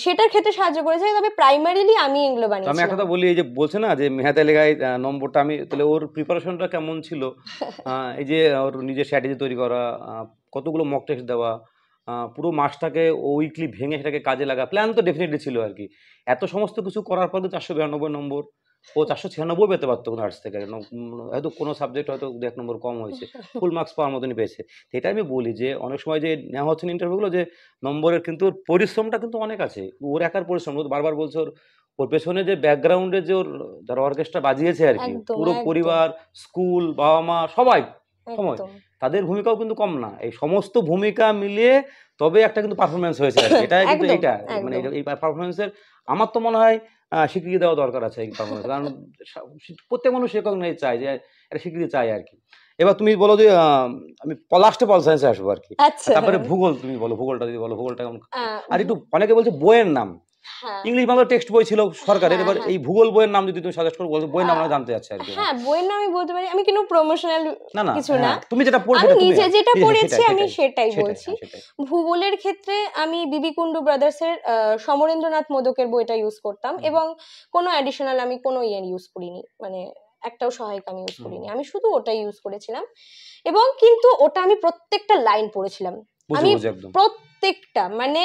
B: সেটার ক্ষেত্রে সাহায্য করেছে, তবে প্রাইমারিলি আমি এগুলো
A: তো আমি একটা
B: বানিয়েছিলাম।
A: কথা বলি, এই যে বলছে না যে মেহাতে লেগায় নম্বরটা, আমি তাহলে ওর প্রিপারেশনটা কেমন ছিল? এই যে ওর নিজের স্ট্র্যাটেজি তৈরি করা, কতগুলো মক টেস্ট দেওয়া, পুরো মাসটাকে উইকলি ভেঙে সেটাকে কাজে লাগা, প্ল্যান তো ডেফিনেটলি ছিল আর কি। এত সমস্ত কিছু করার পর 492 নম্বর, ও 496 পেতে পারতো কোনো আর্টস থেকে, হয়তো কোনো সাবজেক্ট হয়তো 1 নম্বর কম হয়েছে, ফুল মার্কস পাওয়ার মতনই পেয়েছে। তো এটা আমি বলি যে অনেক সময় যে নেওয়া হচ্ছে ইন্টারভিউগুলো, যে নম্বরের কিন্তু ওর পরিশ্রমটা কিন্তু অনেক আছে, ওর একার পরিশ্রম। ও বারবার বলছে ওর পেছনে যে ব্যাকগ্রাউন্ডে যে ওর যারা অর্কেস্ট্রা বাজিয়েছে আর কি,
B: একদম,
A: পুরো
B: একদম,
A: পরিবার, স্কুল, বাবা মা সবাই সময়।
B: একদম।
A: তাদের ভূমিকাও কিন্তু কম না, এই সমস্ত ভূমিকা মিলিয়ে তবে একটা কিন্তু পারফরমেন্স হয়েছে আর কি। এটা কিন্তু
B: একদম,
A: এটা মানে
B: একদম।
A: এই পারফরমেন্সের আমার তো মনে হয় স্বীকৃতি দেওয়া দরকার আছে এই পারফরমেন্স, কারণ প্রত্যেক মানুষ রেকগনাইজ চায়, যে একটা স্বীকৃতি চায় আর কি। এবার তুমি বলো যে আমি লাস্টে পল সায়েন্সে আসবো আর কি,
B: আচ্ছা।
A: তারপরে ভূগোল তুমি বলো, ভূগোলটা যদি বলো, ভূগোলটা কেমন।
B: আহ,
A: আর একটু অনেকে বলছে বইয়ের নাম,
B: হ্যাঁ
A: ইংলিশ বাংলা টেক্সট বই ছিল সরকারের,
B: হ্যাঁ
A: এবার
B: হ্যাঁ
A: এই ভূগোল বইয়ের নাম যদি তুমি সাজেস্ট করো, বইয়ের নাম আমরা জানতে চাচ্ছি আর কি।
B: হ্যাঁ, বইয়ের নাম আমি বলতে পারি, আমি কোনো প্রমোশনাল
A: না না
B: কিছু না,
A: হ্যাঁ, তুমি যেটা পড়ছো
B: আমি
A: তুমি
B: নিজে যেটা
A: সেটাই,
B: পড়েছি আমি সেটাই
A: সেটাই,
B: বলছি।
A: হ্যাঁ, সেটাই।
B: ভূগোলের ক্ষেত্রে আমি বিবি কুন্ডু ব্রাদার্সের সমরেন্দ্রনাথ মোদকের বইটা ইউজ করতাম, এবং কোনো অ্যাডিশনাল আমি কোনো ইউজ করিনি, মানে একটাও সহায়িকা আমি ইউজ করিনি, আমি শুধু ওটাই ইউজ করেছিলাম। এবং কিন্তু ওটা আমি প্রত্যেকটা লাইন পড়েছিলাম, আমি প্রত্যেকটা, মানে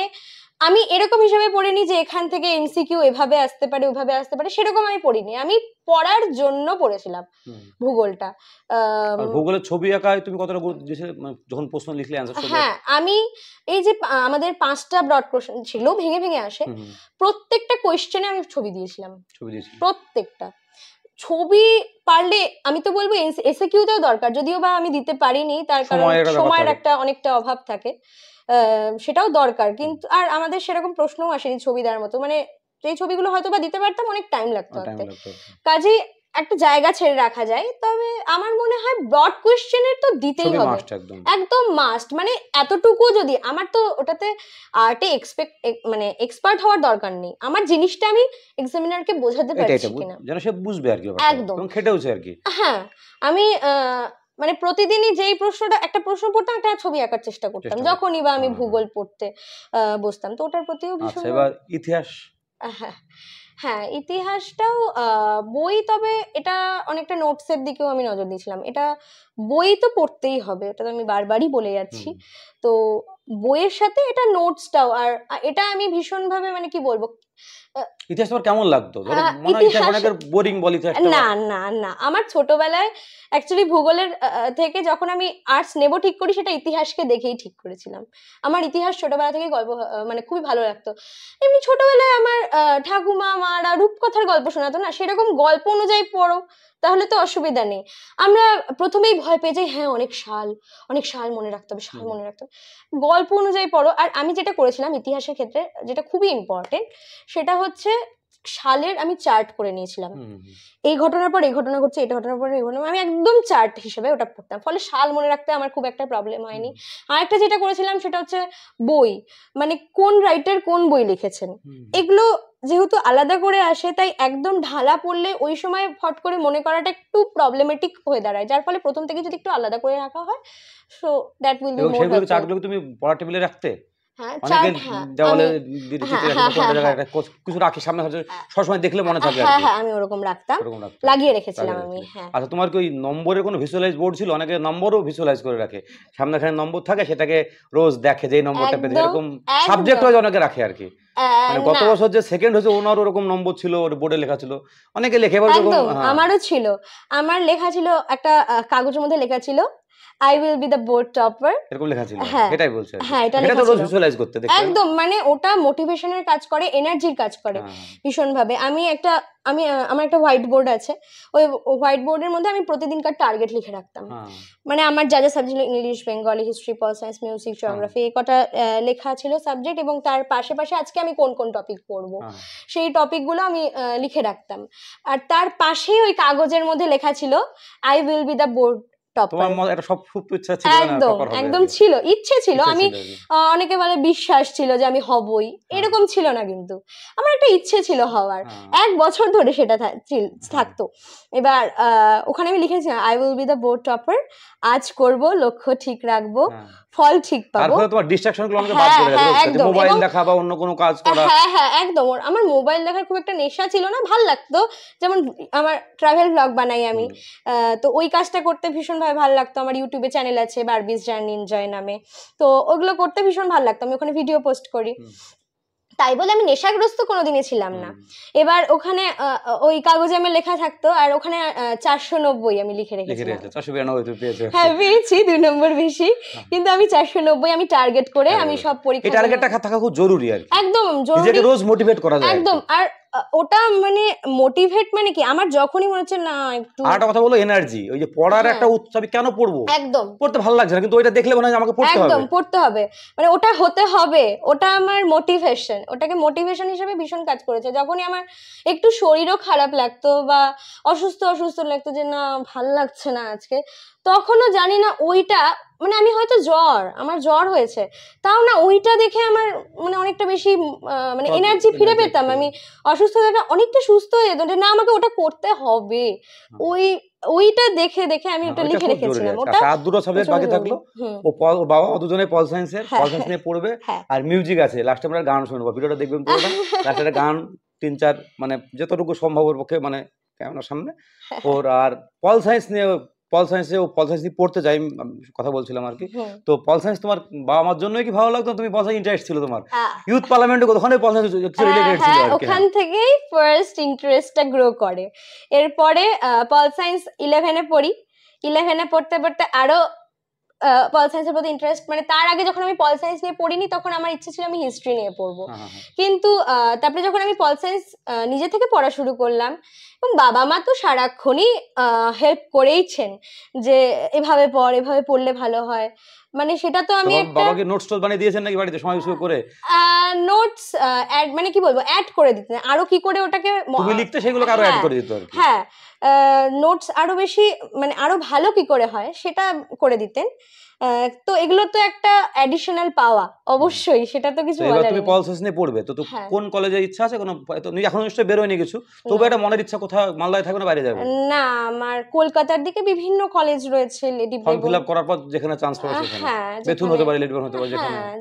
B: আমি এরকম হিসেবে পড়িনি যে এখান থেকে এমসিকিউ এভাবে আসতে পারে ওভাবে আসতে পারে, সেরকম আমি পড়িনি, আমি পড়ার জন্য পড়েছিলাম ভূগোলটা।
A: ভূগোলের ছবি আঁকায় তুমি কতটা গুরুত্ব দিয়েছিলে যখন প্রশ্ন লিখলে অ্যানসার করবে?
B: হ্যাঁ, আমি এই যে আমাদের 5টা ব্রড কোশ্চেন ছিল, ভেঙে ভেঙে আসে, প্রত্যেকটা কোশ্চেনে আমি ছবি দিয়েছিলাম, প্রত্যেকটা ছবি পারলে আমি তো বলবো এসএকিউতেও দরকার, যদিও বা আমি দিতে পারিনি, তার কারণ সময়ের একটা অনেকটা অভাব থাকে, সেটাও দরকার, কিন্তু আর আমাদের সেরকম প্রশ্নও আসেনি ছবি দেওয়ার মতো, মানে এই ছবিগুলো হয়তো বা দিতে পারতাম, অনেক টাইম লাগতো, কাজে একটা জায়গা ছেড়ে রাখা যায়। তবে আমার মনে হয় ব্রড কোয়েশ্চেনের তো দিতেই হবে, একদম মাস্ট, মানে এতটুকু যদি আমার, তো ওটাতে আর্টে মানে এক্সপার্ট হওয়ার দরকার নেই, আমার জিনিসটা আমি এক্সামিনারকে বোঝাতে পারছি কিনা,
A: যেন সে বুঝবে আর কি,
B: একদম
A: খেটেওছে আর কি।
B: হ্যাঁ, আমি মানে প্রতিদিনই যেই প্রশ্নটা, একটা প্রশ্ন পড়তাম, একটা ছবি আঁকার চেষ্টা করতাম, যখনই বা আমি ভূগোল পড়তে বসতাম, তো ওটার প্রতিও ভীষণ।
A: এবার ইতিহাস,
B: হ্যাঁ, ইতিহাসটাও বই, তবে এটা অনেকটা নোটসের দিকেও আমি নজর দিয়েছিলাম, এটা বই তো পড়তেই হবে, এটা তো আমি বারবারই বলে যাচ্ছি, তো বইয়ের সাথে এটা নোটসটাও, আর এটা আমি ভীষণভাবে, মানে কি বলবো,
A: ইতিহাস তোমার কেমন লাগতো? বোরিং বলি
B: না না না, আমার ছোটবেলায় অ্যাকচুয়ালি ভূগোলের থেকে যখন আমি আর্টস নেব ঠিক করি, সেটা ইতিহাসকে দেখেই ঠিক করেছিলাম। আমার ইতিহাস ছোটবেলা থেকে গল্প মানে খুবই ভালো লাগতো, এমনি ছোটবেলায় আমার ঠাকুমা মারা রূপকথার গল্প শোনাতো না, সেরকম গল্প অনুযায়ী পড়ো, তাহলে তো অসুবিধা নেই। আমরা প্রথমেই ভয় পেয়ে যাই, হ্যাঁ অনেক সাল মনে রাখতে হবে, সাল মনে রাখতে হবে, গল্প অনুযায়ী পড়ো। আর আমি যেটা করেছিলাম ইতিহাসের ক্ষেত্রে, যেটা খুবই ইম্পর্টেন্ট, সেটা হচ্ছে সালের আমি চার্ট করে নিয়েছিলাম, এই ঘটনার পর এই ঘটনা ঘটছে, এটা ঘটনার পর এই ঘটনা, আমি একদম চার্ট হিসেবে ওটা পড়তাম, ফলে সাল মনে রাখতে আমার খুব একটা প্রবলেম হয়নি। আরেকটা যেটা করেছিলাম সেটা হচ্ছে বই, মানে কোন রাইটার কোন বই লিখেছেন, এগুলো যেহেতু আলাদা করে আসে, তাই একদম ঢালা পড়লে ওই সময় ফট করে মনে করাটা একটু প্রবলেমেটিক হয়ে দাঁড়ায়, যার ফলে প্রথম থেকে যদি একটু আলাদা করে রাখা হয়, so that will be more helpful.
A: চার্টগুলো তুমি পড়ার টেবিলে রাখতে?
B: হ্যাঁ,
A: কিছু রাখি সামনে, সবসময় দেখলে মনে থাকে।
B: হ্যাঁ, আমি ওরকম রাখতাম, লাগিয়ে রেখেছিলাম আমি। হ্যাঁ।
A: আচ্ছা, তোমার কি ওই নম্বরের কোনো ভিজুয়ালাইজ বোর্ড ছিল? অনেকে নম্বরও ভিজুয়ালাইজ করে রাখে, সামনে এখানে নম্বর থাকে, সেটাকে রোজ দেখে যে এই নম্বরটা পেতে, এরকম সাবজেক্ট ওয়াইজ অনেকে রাখে আর কি। মানে গত বছর যে সেকেন্ড হয়েছে ওনার ওরকম নম্বর ছিল, ওর বোর্ডে লেখা ছিল, অনেকে লেখে।
B: আমারও ছিল, আমার লেখা ছিল একটা কাগজের মধ্যে লেখা ছিল I will be the board topper,
A: এরকম লেখা ছিল।
B: হ্যাঁ,
A: এটাই বলছি,
B: হ্যাঁ, এটা
A: তো রোজ ভিজুয়ালাইজ করতে দেখো,
B: একদম, মানে ওটা মোটিভেশনের কাজ করে, এনার্জির কাজ করে ভীষণ ভাবে। আমার একটা হোয়াইট বোর্ড আছে, ওই হোয়াইট বোর্ডের মধ্যে আমি প্রতিদিনকার টার্গেট লিখে রাখতাম, মানে আমার যা যা subject, English, Bengali, history, pol science, music, geography, এই কটা লেখা ছিল সাবজেক্ট, এবং তার পাশে পাশে আজকে আমি কোন কোন টপিক পড়বো, সেই টপিকগুলো আমি লিখে রাখতাম। আর তার পাশেই ওই কাগজের মধ্যে লেখা ছিল I will be the board topper. একদম ছিল, ইচ্ছে ছিল, আমি অনেকে বলে বিশ্বাস ছিল যে আমি হবই, এরকম ছিল না, কিন্তু আমার একটা ইচ্ছে ছিল হওয়ার, 1 বছর ধরে সেটা থাকতো। এবার ওখানে আমি লিখেছিলাম I will be the board topper, আজ করব, লক্ষ্য ঠিক রাখবো, ফল ঠিক পাবো।
A: তারপরে তোমার ডিস্ট্রাকশনগুলো আমাকে বাদ করে দাও, মোবাইল দেখা বা অন্য কোনো কাজ করা।
B: হ্যাঁ, একদম, আমার মোবাইল দেখার খুব একটা নেশা ছিল না, ভাল লাগতো, যেমন আমার ট্রাভেল ব্লগ বানাই আমি, তো ওই কাজটা করতে ভীষণ ভালো লাগতো। আমার ইউটিউবে চ্যানেল আছে বারবিস জার্নি এনজয় নামে, তো ওগুলো করতে ভীষণ ভালো লাগতো, আমি ওখানে ভিডিও পোস্ট করি, তাই বলে আমি নেশাগ্রস্ত কোনোদিনই ছিলাম না। এবার ওখানে ওই কাগজে আমার লেখা থাকতো, আর ওখানে 490 আমি লিখে রেখেছিলাম। হ্যাঁ, পেয়েছি 2 নম্বর বেশি, কিন্তু আমি 490 আমি টার্গেট করে আমি সব পরীক্ষা,
A: এই টার্গেটটা থাকা খুব জরুরি আর কি,
B: একদম জরুরি,
A: নিজেকে রোজ মোটিভেট করা যায়
B: একদম। আর ওটা মানে মোটিভেট মানে কি, আমার যখনই মনে হচ্ছে না একটু,
A: আর একটা কথা বলো, এনার্জি, ওই যে পড়ার একটা উৎসাহ, আমি কেন পড়বো,
B: একদম
A: পড়তে ভালো লাগছে না, কিন্তু ওইটা দেখলে মনে হয় আমাকে পড়তে হবে,
B: একদম পড়তে হবে, মানে ওটা হতে হবে, ওটা আমার মোটিভেশন, ওটাকে মোটিভেশন হিসেবে ভীষণ কাজ করেছে। যখনই আমার একটু শরীরও খারাপ লাগতো বা অসুস্থ অসুস্থ লাগতো যে না ভাল লাগছে না আজকে, তখনও জানি না ওইটা, মানে আমি হয়তো আমার জ্বর হয়েছে, তাও না ওইটা দেখে আমার মানে অনেকটা বেশি মানে এনার্জি ফিরে পেতাম, আমি অসুস্থ থেকে অনেকটা সুস্থ হয়ে যেতাম যে না আমাকে ওটা করতে হবে, ওই ওইটা দেখে দেখে আমি ওটা লিখে রেখেছিলাম। ওটা
A: আর দুটো সাবজেক্ট বাকি থাকলো, ও বাবা দুজনে পল সায়েন্সের, পল সায়েন্স নিয়ে পড়বে, আর মিউজিক আছে, লাস্টে আমরা গান শুনবো, ভিডিওটা দেখবেন পুরোটা, লাস্টে একটা গান 3-4 মানে যতটুকু সম্ভব ওর পক্ষে, মানে ক্যামেরার সামনে ওর। আর পল সায়েন্স নিয়ে, পল সায়েন্সে ও পল সায়েন্স নিয়ে পড়তে যাই, কথা বলছিলাম আর কি। তো পল সায়েন্স তোমার বাবা মার জন্যই কি ভালো লাগতো, তুমি পল সায়েন্স ইন্টারেস্ট ছিল তোমার, ইউথ পার্লামেন্টে ওখানে পল সায়েন্স রিলেটেড ছিল আর কি?
B: ওখান থেকেই ফার্স্ট ইন্টারেস্টটা গ্রো করে। এরপরে পল সায়েন্স 11-এ পড়ি, 11-এ পড়তে পড়তে আরো পল সায়েন্সের প্রতি ইন্টারেস্ট, মানে তার আগে যখন আমি পল সায়েন্স নিয়ে পড়িনি তখন আমার ইচ্ছে ছিল আমি হিস্ট্রি নিয়ে পড়বো, কিন্তু তারপরে যখন আমি পল সায়েন্স নিজে থেকে পড়া শুরু করলাম, এবং বাবা মা তো সারাক্ষণই হেল্প করেইছেন যে এভাবে পড়, এভাবে পড়লে ভালো হয়, মানে সেটা তো আমি একটা,
A: বাবাকে নোটস টোট বানিয়ে দিয়েছেন নাকি বাড়িতে সময় সুযোগ করে?
B: নোটস মানে কি বলবো, অ্যাড করে দিতেন, আরো কি করে ওটাকে
A: তুমি লিখতে সেগুলোকে আরো অ্যাড করে দিত আর কি?
B: হ্যাঁ, নোটস আরো বেশি মানে আরো ভালো কি করে হয় সেটা করে দিতেন। তো এগুলো তো একটা অ্যাডিশনাল পাওয়া, অবশ্যই, সেটা তো কিছু বলার নেই।
A: তুমি পল সায়েন্স নিয়ে পড়বে, তো কোন কলেজে ইচ্ছা আছে কোনো? তো এখন নিশ্চয়ই বেরোয়নি কিছু, তবু একটা মনের ইচ্ছা, কোথাও মালদায় থাকবে না বাইরে যাবে?
B: না, আমার কলকাতার দিকে বিভিন্ন কলেজ রয়েছে, লেডি
A: ফর্ম ফিল আপ করার পর যেখানে চান্স পাবে সেখানে, বেথুন হতে পারে, লেডিবন হতে পারে,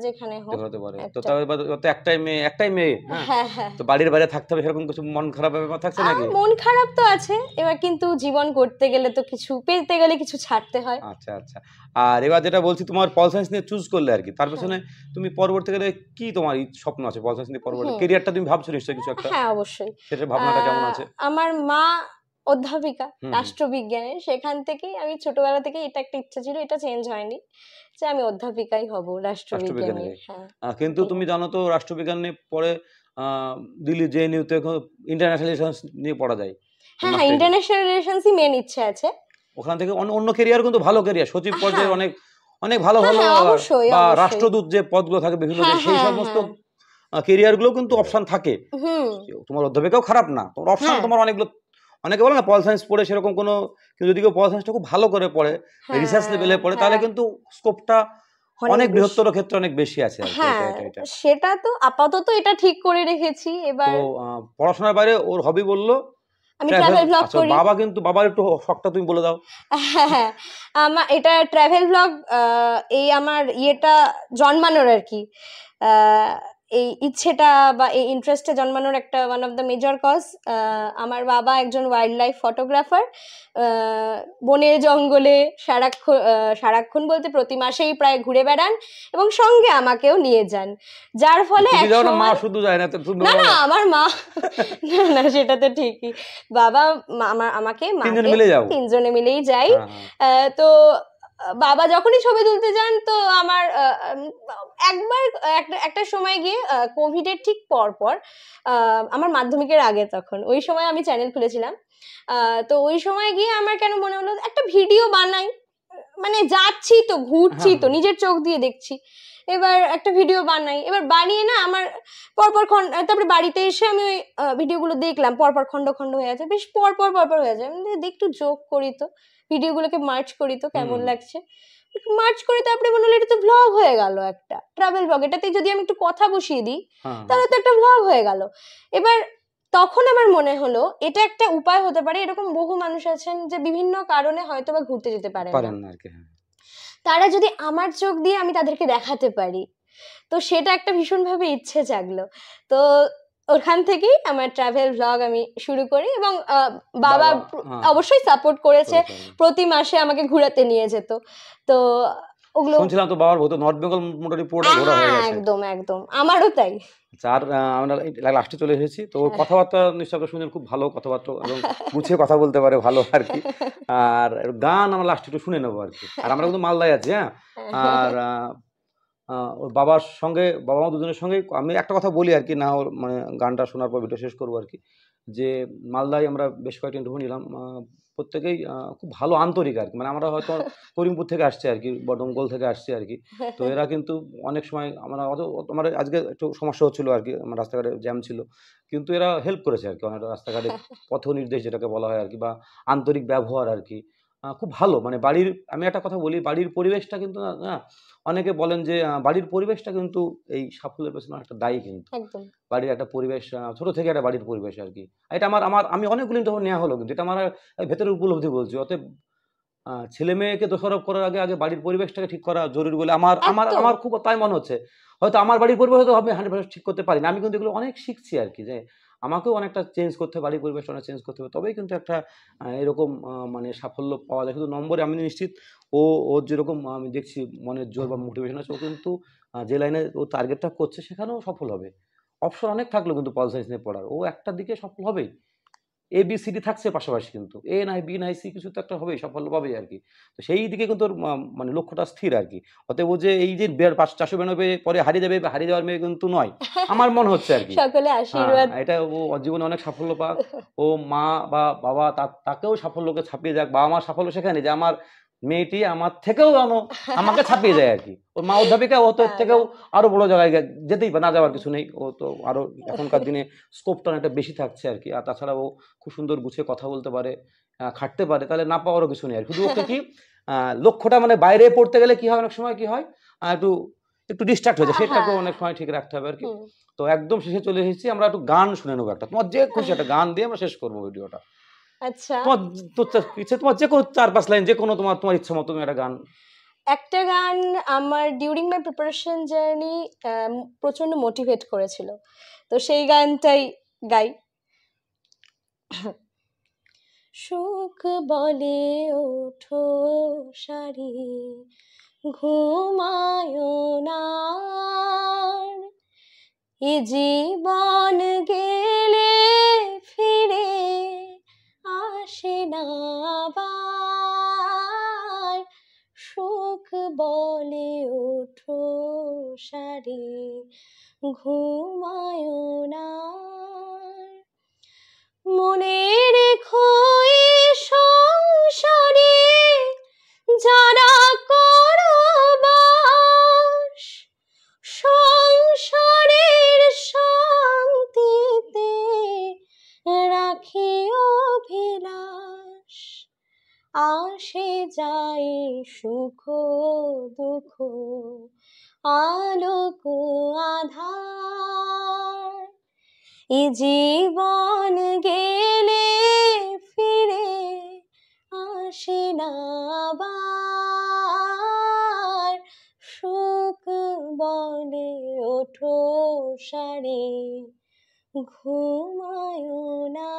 A: যেখানে হতে পারে। তো তবে একটাই মেয়ে, হ্যাঁ, তো বাড়ির বাইরে থাকতে হবে, সেরকম কিছু মন খারাপ ব্যাপার থাকছে নাকি?
B: মন খারাপ তো আছে, এবার কিন্তু জীবন করতে গেলে তো কিছু পেতে গেলে কিছু ছাড়তে হয়।
A: আচ্ছা আচ্ছা। আর এবার যেটা বলছি, তোমার পল সায়েন্স নিয়ে চুজ করলে আর কি, তার পেছনে তুমি পরবর্তীকালে কি তোমার স্বপ্ন আছে পল সায়েন্স নিয়ে পরবর্তী ক্যারিয়ারটা তুমি ভাবছো নিশ্চয়ই কিছু একটা?
B: হ্যাঁ অবশ্যই।
A: সেটা ভাবনাটা কেমন আছে?
B: আমার মা অধ্যাপিকা রাষ্ট্রবিজ্ঞানের, সেখান থেকেই আমি ছোটবেলা থেকে এটা একটা ইচ্ছা ছিল, এটা চেঞ্জ হয়নি যে আমি অধ্যাপিকাই হব রাষ্ট্রবিজ্ঞানে।
A: কিন্তু তুমি জানো তো রাষ্ট্রবিজ্ঞান নিয়ে পরে দিল্লি জেএনইউতে ইন্টারন্যাশনাল রিলেশনস নিয়ে পড়া যায়।
B: হ্যাঁ, ইন্টারন্যাশনাল রিলেশনসই মেন ইচ্ছে আছে।
A: ওখান থেকে অন্য ক্যারিয়ার কিন্তু ভালো ক্যারিয়ার, সচিব পর্যায়ের অনেক অনেক ভালো ভালো, বা রাষ্ট্রদূত যে পদগুলো থাকে বিভিন্ন দেশে, সেই সমস্ত ক্যারিয়ার গুলো কিন্তু অপশন থাকে। তোমার অধ্যাপিকাও খারাপ না, তোমার অপশন তোমার অনেকগুলো। অনেকে বলে না পল সায়েন্স পড়ে সেরকম কোনো, কিন্তু যদি কেউ পল সায়েন্সটা খুব ভালো করে পড়ে, রিসার্চ লেভেলে পড়ে, তাহলে কিন্তু স্কোপটা অনেক বৃহত্তর ক্ষেত্রে অনেক বেশি আছে।
B: সেটা তো আপাতত এটা ঠিক করে রেখেছি। এবার
A: তো পড়াশোনার বাইরে ওর হবি বললো
B: আমি ট্রাভেল ব্লগ করি।
A: বাবা কিন্তু বাবার একটু শখটা তুমি বলে দাও।
B: হ্যাঁ, আমার এটা ট্রাভেল ব্লগ, এই আমার ইয়েটা জন্মানোর আর কি, এই ইচ্ছেটা বা এই ইন্টারেস্টে জন্মানোর একটা one of the major cause. আমার বাবা একজন ওয়াইল্ড লাইফ ফটোগ্রাফার, বনে জঙ্গলে সারাক্ষণ বলতে প্রতি মাসেই প্রায় ঘুরে বেড়ান এবং সঙ্গে আমাকেও নিয়ে যান, যার ফলে
A: মা শুধু যায় না।
B: না আমার মা না সেটা তো ঠিকই, বাবা আমাকে তিনজনে মিলেই যাই। তো বাবা যখনই ছবি তুলতে যান, তো আমার একবার একটা সময় গিয়ে কোভিডের ঠিক পর আমার মাধ্যমিকের আগে, তখন ওই সময় আমি চ্যানেল খুলেছিলাম। তো ওই সময় গিয়ে আমার কেন মনে হলো একটা ভিডিও বানাই, মানে যাচ্ছি তো ঘুরছি তো নিজের চোখ দিয়ে দেখছি, এবার একটা ভিডিও বানাই। এবার বানিয়ে না আমার পরপর তারপরে বাড়িতে এসে আমি ওই ভিডিওগুলো দেখলাম, পরপর খন্ড খন্ড হয়ে আছে, বেশ পরপর হয়ে যায়, একটু যোগ করি তো, ভিডিওগুলোকে মার্চ করি তো কেমন লাগছে, মার্চ করে তারপরে মনে হলো এটা তো ব্লগ হয়ে গেল, একটা ট্রাভেল ব্লগ, এটাতে যদি আমি একটু কথা বসিয়ে দিই তাহলে তো একটা ব্লগ হয়ে গেল। এবার তখন আমার মনে হলো এটা একটা উপায় হতে পারে, এরকম বহু মানুষ আছেন যে বিভিন্ন কারণে হয়তো বা ঘুরতে যেতে পারেন না, তারা যদি আমার চোখ দিয়ে আমি তাদেরকে দেখাতে পারি, তো সেটা একটা ভীষণভাবে ইচ্ছে জাগলো। তো ওখান থেকেই আমার ট্রাভেল ব্লগ আমি শুরু করি, এবং বাবা অবশ্যই সাপোর্ট করেছে, প্রতি মাসে আমাকে ঘোরাতে নিয়ে যেত। তো ওগুলো
A: শুনছিলাম তো বাবার ভূত নর্থ বেঙ্গল মোটামুটি পুরোটা ঘোরা হয়ে গেছে।
B: একদম একদম, আমারও তাই।
A: আর আমরা লাস্টে চলে এসেছি, তো কথাবার্তা নিশ্চয়ই আপনারা শুনছেন, খুব ভালো কথাবার্তা এবং গুছিয়ে কথা বলতে পারে ভালো আর কি। আর গান আমরা লাস্টে একটু শুনে নেবো আর কি। আর আমরা কিন্তু মালদায় আছি, হ্যাঁ। আর ওর বাবার সঙ্গে, বাবা মা দুজনের সঙ্গেই আমি একটা কথা বলি আর কি, না ওর মানে গানটা শোনার পর ভিডিও শেষ করবো আর কি, যে মালদায় আমরা বেশ কয়েকটা ইন্টারভিউ নিলাম, প্রত্যেকেই খুব ভালো আন্তরিক আর কি, মানে আমরা হয়তো করিমপুর থেকে আসছি আর কি, দমকল থেকে আসছি আর কি, তো এরা কিন্তু অনেক সময় আমরা আমার আজকে একটু সমস্যা হচ্ছিল আর কি, আমার রাস্তাঘাটে জ্যাম ছিল, কিন্তু এরা হেল্প করেছে আর কি, অনেক রাস্তাঘাটে পথ নির্দেশ যেটাকে বলা হয় আর কি, বা আন্তরিক ব্যবহার আর কি, খুব ভালো। মানে বাড়ির, আমি একটা কথা বলি, বাড়ির পরিবেশটা কিন্তু না না, অনেকে বলেন যে বাড়ির পরিবেশটা কিন্তু এই সাফল্যের পেছনে একটা দায়ী কিন্তু।
B: একদম।
A: বাড়ির একটা পরিবেশ, ছোট থেকে একটা বাড়ির পরিবেশ আর কি, এটা আমার আমার আমি অনেকগুলো তখন নেওয়া হলো, কিন্তু এটা আমার ভেতরের উপলব্ধি বলছি। অতএব ছেলে মেয়েকে দোষারোপ করার আগে আগে বাড়ির পরিবেশটাকে ঠিক করা জরুরি বলে আমার আমার
B: একদম।
A: আমার খুব তাই মনে হচ্ছে। হয়তো আমার বাড়ির পরিবেশ হয়তো আমি 100% ঠিক করতে পারি না, আমি কিন্তু এগুলো অনেক শিখছি আর কি, যে আমাকেও অনেকটা চেঞ্জ করতে হবে, বাড়ির পরিবেশটা অনেক চেঞ্জ করতে হবে, তবেই কিন্তু একটা এরকম মানে সাফল্য পাওয়া যায়। শুধু নম্বরে আমি নিশ্চিত ও, ওর যেরকম আমি দেখছি মনের জোর বা মোটিভেশন আছে, ও কিন্তু যে লাইনে ও টার্গেটটা করছে সেখানেও সফল হবে। অপশন অনেক থাকলেও কিন্তু পল সায়েন্স নিয়ে পড়ার, ও একটা দিকে সফল হবেই। ABCD থাকছে পাশাপাশি, কিন্তু A নাই B নাই C কিছু তো একটা হবেই, সাফল্য পাবেই আর কি। তো সেই দিকে কিন্তু ওর মানে লক্ষ্যটা স্থির আর কি। অতএব ও যে এই যে 492 পরে হারিয়ে যাবে বা হারিয়ে যাওয়ার মেয়ে কিন্তু নয়, আমার মনে হচ্ছে আর কি।
B: সকলে
A: হ্যাঁ,
B: আশীর্বাদ।
A: এটা ও ওর জীবনে অনেক সাফল্য পাক। ও মা বা বাবা তাকেও সাফল্যকে ছাপিয়ে যাক। বাবা মার সাফল্য শেখায়নি যে আমার মেয়েটি আমার থেকেও আমাকে ছাপিয়ে যায় আর কি। ওর মা অধ্যাপিকা, ও তো এর থেকেও আরো বড় জায়গায় যেতেই না যাওয়ার কিছু নেই। ও তো আরো এখনকার দিনে স্কোপটা অনেকটা বেশি থাকছে আর কি। আর তাছাড়া ও খুব সুন্দর গুছিয়ে কথা বলতে পারে, খাটতে পারে, তাহলে না পাওয়ারও কিছু নেই আর শুধু ওকে কি লক্ষ্যটা মানে বাইরে পড়তে গেলে কি হয়, অনেক সময় কি হয় একটু একটু ডিস্ট্রাক্ট হয়ে যায়, সেটাকে
B: হ্যাঁ।
A: অনেক সময় ঠিক রাখতে হবে আর কি।
B: হুম।
A: তো একদম শেষে চলে এসেছি, আমরা একটু গান শুনে নেবো একটা, তোমার যে খুশি একটা গান দিয়ে আমরা শেষ করবো ভিডিওটা।
B: আচ্ছা,
A: তোমার ইচ্ছে, তোমার যে কোনো 4-5 লাইন, যে কোনো তোমার তোমার ইচ্ছা মতো তুমি একটা গান।
B: একটা গান আমার ডিউরিং মাই প্রিপারেশন জার্নি প্রচন্ড মোটিভেট করেছিল, তো সেই গানটাই গাই। সুখ বলে ওঠো সারি, ঘুমায় না, এ জীবন গেলে ফিরে আসে না আবার। সুখ বলে ওঠো সারি, ঘুমায় না, মনে রেখো এ সংসারে যারা করো বাস, সংসারের শান্তিতে রাখি অভিলাষ, আসে যায় সুখ দুঃখ, আলোক আধার, এ জীবন গেলে ফিরে আসে না আবার। সুখ বলে ওঠো সারি, ঘুমায় না।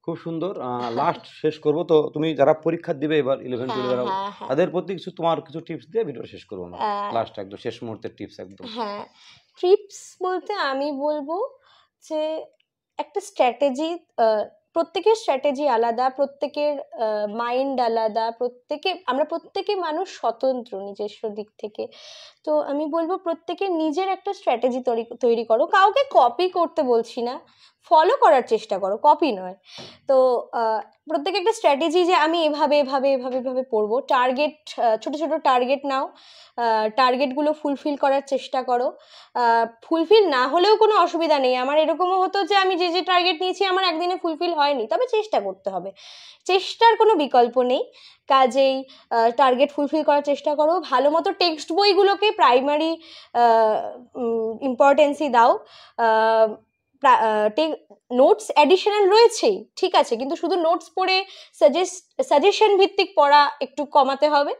A: খুব সুন্দর। লাস্ট শেষ করবো তো, তুমি যারা পরীক্ষা দিবে এবার 11
B: হ্যাঁ,
A: 12
B: হ্যাঁ, হ্যাঁ।
A: তাদের প্রতি কিছু, তোমার কিছু টিপস দিয়ে ভিডিওটা শেষ করবো আমরা।
B: আহ,
A: লাস্ট একদম শেষ মুহূর্তের টিপস একদম।
B: হ্যাঁ, ট্রিপস বলতে আমি বলবো যে একটা স্ট্র্যাটেজি, প্রত্যেকের স্ট্র্যাটেজি আলাদা, প্রত্যেকের মাইন্ড আলাদা, আমরা প্রত্যেকে মানুষ স্বতন্ত্র নিজস্ব দিক থেকে। তো আমি বলবো প্রত্যেকের নিজের একটা স্ট্র্যাটেজি তৈরি করো, কাউকে কপি করতে বলছি না, ফলো করার চেষ্টা করো, কপি নয়। তো প্রত্যেকে একটা স্ট্র্যাটেজি, যে আমি এভাবে এভাবে এভাবে এভাবে পড়বো, টার্গেট, ছোট ছোট টার্গেট নাও, টার্গেটগুলো ফুলফিল করার চেষ্টা করো। ফুলফিল না হলেও কোনো অসুবিধা নেই, আমার এরকমও হতো যে আমি যে যে টার্গেট নিয়েছি আমার একদিনে ফুলফিল হয়নি, তবে চেষ্টা করতে হবে, চেষ্টার কোনো বিকল্প নেই। কাজেই টার্গেট ফুলফিল করার চেষ্টা করো, ভালো মতো টেক্সট বইগুলোকে প্রাইমারি ইম্পর্টেন্সই দাও। নোটস অ্যাডিশনাল রয়েছেই, ঠিক আছে, কিন্তু শুধু নোটস পড়ে সাজেশন ভিত্তিক পড়া একটু কমাতে হবে,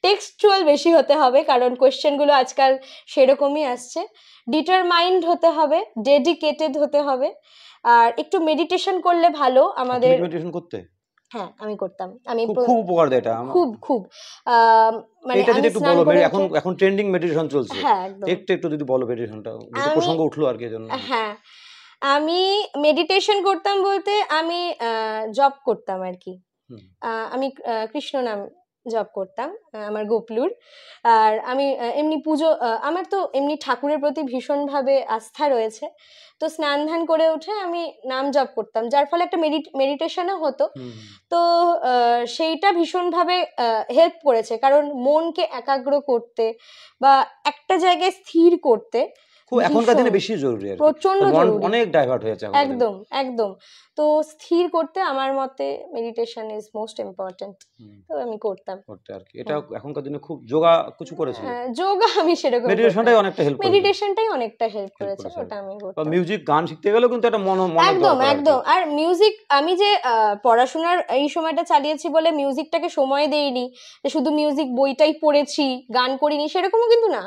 B: টেক্সচুয়াল বেশি হতে হবে, কারণ কোয়েশ্চেনগুলো আজকাল সেরকমই আসছে। ডিটারমাইন্ড হতে হবে, ডেডিকেটেড হতে হবে, আর একটু মেডিটেশন করলে ভালো আমাদের।
A: তুমি মেডিটেশন করতে?
B: হ্যাঁ, আমি করতাম। আমি
A: খুব খুব উপকার দেয় এটা
B: খুব খুব মানে
A: এটা যদি
B: আমি
A: একটু
B: স্নান
A: বলো,
B: করে
A: এখন
B: উঠে,
A: এখন ট্রেন্ডিং মেডিটেশন চলছে,
B: হ্যাঁ একদম,
A: একটু একটু যদি বলো মেডিটেশনটা, যেহেতু
B: আমি
A: প্রসঙ্গ উঠলো আর কি এজন্য।
B: হ্যাঁ, আমি মেডিটেশন করতাম বলতে আমি জব করতাম আর কি।
A: হুম।
B: আমি কৃষ্ণ নাম জব করতাম আমার গোপলুর। আর আমি এমনি পুজো আমার তো এমনি ঠাকুরের প্রতি ভীষণভাবে আস্থা রয়েছে, তো স্নান ধান করে উঠে আমি নাম জপ করতাম, যার ফলে একটা মেডিটেশনও হতো। তো সেইটা ভীষণভাবে হেল্প করেছে, কারণ মনকে একাগ্র করতে বা একটা জায়গায় স্থির করতে
A: খুব এখনকার দিনে বেশি জরুরি আর কি।
B: প্রচন্ড
A: মন
B: জরুরি,
A: অনেক ডাইভার্ট হয়েছে এখনকার দিনে।
B: একদম একদম। তো স্থির করতে আমার মতে মেডিটেশন ইজ মোস্ট ইম্পর্টেন্ট, তো আমি করতাম
A: করতে আর কি। এটা এখনকার দিনে খুব যোগা কিছু করেছিল,
B: যোগা আমি সেরকম
A: মেডিটেশনটাই অনেকটা হেল্প করেছে,
B: মেডিটেশনটাই অনেকটা হেল্প করেছে, ওটা আমি
A: বা
B: করতাম।
A: মিউজিক গান শিখতে গেলেও কিন্তু একটা মন
B: একদম একদম। আর মিউজিক আমি যে পড়াশোনার এই সময়টা চালিয়েছি বলে মিউজিকটাকে সময় দেইনি, যে শুধু মিউজিক বইটাই পড়েছি গান করিনি, সেরকমও কিন্তু না।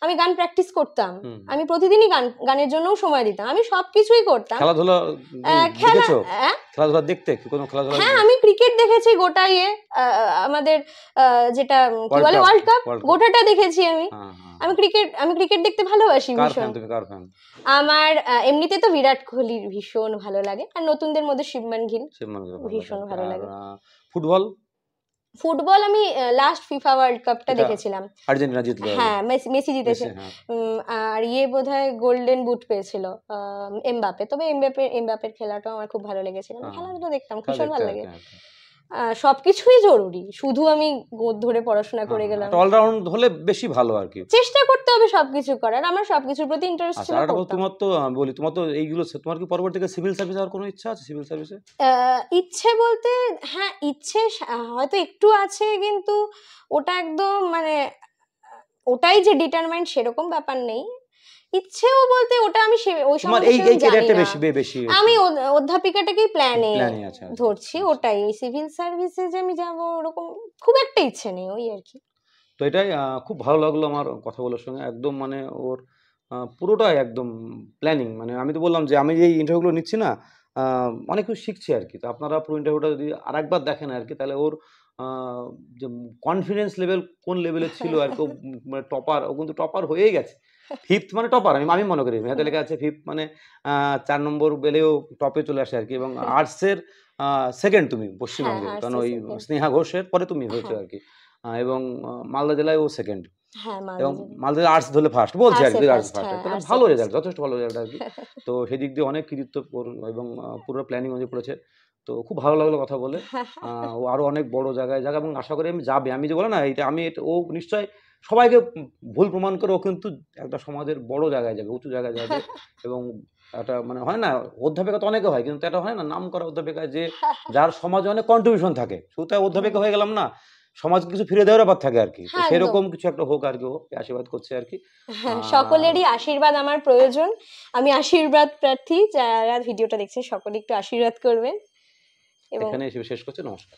B: আমি গান প্র্যাকটিস করতাম, আমি প্রতিদিনই গানের জন্যও সময় দিতাম, আমি সবকিছুই করতাম।
A: খেলাধুলা দেখেছো? খেলাধুলা দেখতে কোনো খেলাধুলা?
B: হ্যাঁ, আমি ক্রিকেট দেখেছি গোটা আমাদের যেটা কি বলে ওয়ার্ল্ড কাপ, গোটাটা দেখেছি আমি। আমি ক্রিকেট দেখতে ভালোবাসি ভীষণ। আমার এমনিতে তো বিরাট কোহলির ভীষণ ভালো লাগে, আর নতুনদের মধ্যে শুভমান গিল ভীষণ ভালো লাগে। ফুটবল আমি লাস্ট ফিফা ওয়ার্ল্ড কাপটা দেখেছিলাম,
A: আর্জেন্টিনা জিতলো,
B: হ্যাঁ মেসি জিতেছে। আর বোধহয় গোল্ডেন বুট পেয়েছিল এমবাপে, তবে এমবাপের খেলাটাও আমার খুব ভালো লেগেছিল, খেলাধুলা দেখতাম, ভীষণ ভালো লাগে। সবকিছুই জরুরি, শুধু আমি গোদ ধরে পড়াশোনা করে গেলাম,
A: অলরাউন্ড হলে বেশি ভালো আর কি।
B: চেষ্টা করতে হবে সবকিছু করার, আমার সবকিছুর প্রতি ইন্টারেস্ট ছিল।
A: তোমার তো বলি, তোমার তো এইগুলো, তোমার কি পরবর্তীতে সিভিল সার্ভিস হওয়ার কোনো ইচ্ছা আছে? সিভিল সার্ভিসে
B: ইচ্ছে বলতে হ্যাঁ, ইচ্ছে হয়তো একটু আছে, কিন্তু ওটা একদম মানে ওটাই যে ডিটারমাইন্ড সেরকম ব্যাপার নেই। ইচ্ছেও বলতে ওটা আমি ওই সময় আমি অধ্যাপিকাটাকেই প্ল্যানে ধরছি, ওটাই। সিভিল সার্ভিসে যে আমি যাবো ওরকম খুব একটা ইচ্ছে নেই, ওই আর কি।
A: তো এটাই খুব ভালো লাগলো আমার কথা বলার সঙ্গে, একদম মানে ওর পুরোটাই একদম প্ল্যানিং। মানে আমি তো বললাম যে আমি যে ইন্টারভিউগুলো নিচ্ছি না, অনেক কিছু শিখছি আর কি। তো আপনারা পুরো ইন্টারভিউটা যদি আরেকবার দেখেন আর কি, তাহলে ওর যে কনফিডেন্স লেভেল কোন লেভেলে ছিল আর কি, মানে টপার, ও কিন্তু টপার হয়েই গেছে। ফিফথ মানে টপার আমি মনে করি, মেধাতে লেখা আছে ফিফথ মানে 4 নম্বর বেলেও টপে চলে আসে আর কি। এবং আর্টসের সেকেন্ড তুমি পশ্চিমবঙ্গে, কারণ ওই স্নেহা ঘোষের পরে তুমি হয়েছো আর কি। এবং মালদা জেলায় ও সেকেন্ড, এবং মালদা আর্টস ধরলে ফার্স্ট বলছে আর কি, আর্টস ফার্স্ট, তাহলে ভালো রেজাল্ট, যথেষ্ট ভালো রেজাল্ট আর কি। তো সেদিক দিয়ে অনেক কৃতিত্ব এবং পুরো প্ল্যানিং অনুযায়ী করেছে। তো খুব ভালো লাগলো কথা বলে। ও আরো অনেক বড় জায়গায় যাবে এবং আশা করি আমি যাবে। আমি যে বলে না এটা, আমি ও নিশ্চয় সবাইকে ভুল প্রমাণ করে ও কিন্তু একটা সমাজের বড় জায়গায় যাবে, উঁচু জায়গায় যাবে। এবং একটা মানে হয় না, অধ্যাপিকা তো অনেকে হয়, কিন্তু এটা হয় না নাম করা অধ্যাপিকা, যে যার সমাজে অনেক কন্ট্রিবিউশন থাকে, শুধু তাই অধ্যাপিকা হয়ে গেলাম না, সমাজকে কিছু ফিরে দেওয়ার ব্যাপার থাকে আর কি। সেরকম কিছু একটা হোক আর কি, ও আশীর্বাদ করছে আর কি।
B: সকলেরই আশীর্বাদ আমার প্রয়োজন, আমি আশীর্বাদ প্রার্থী। যারা ভিডিওটা দেখছেন সকলে একটু আশীর্বাদ করবেন।
A: এখানে শেষ করছি, নমস্কার।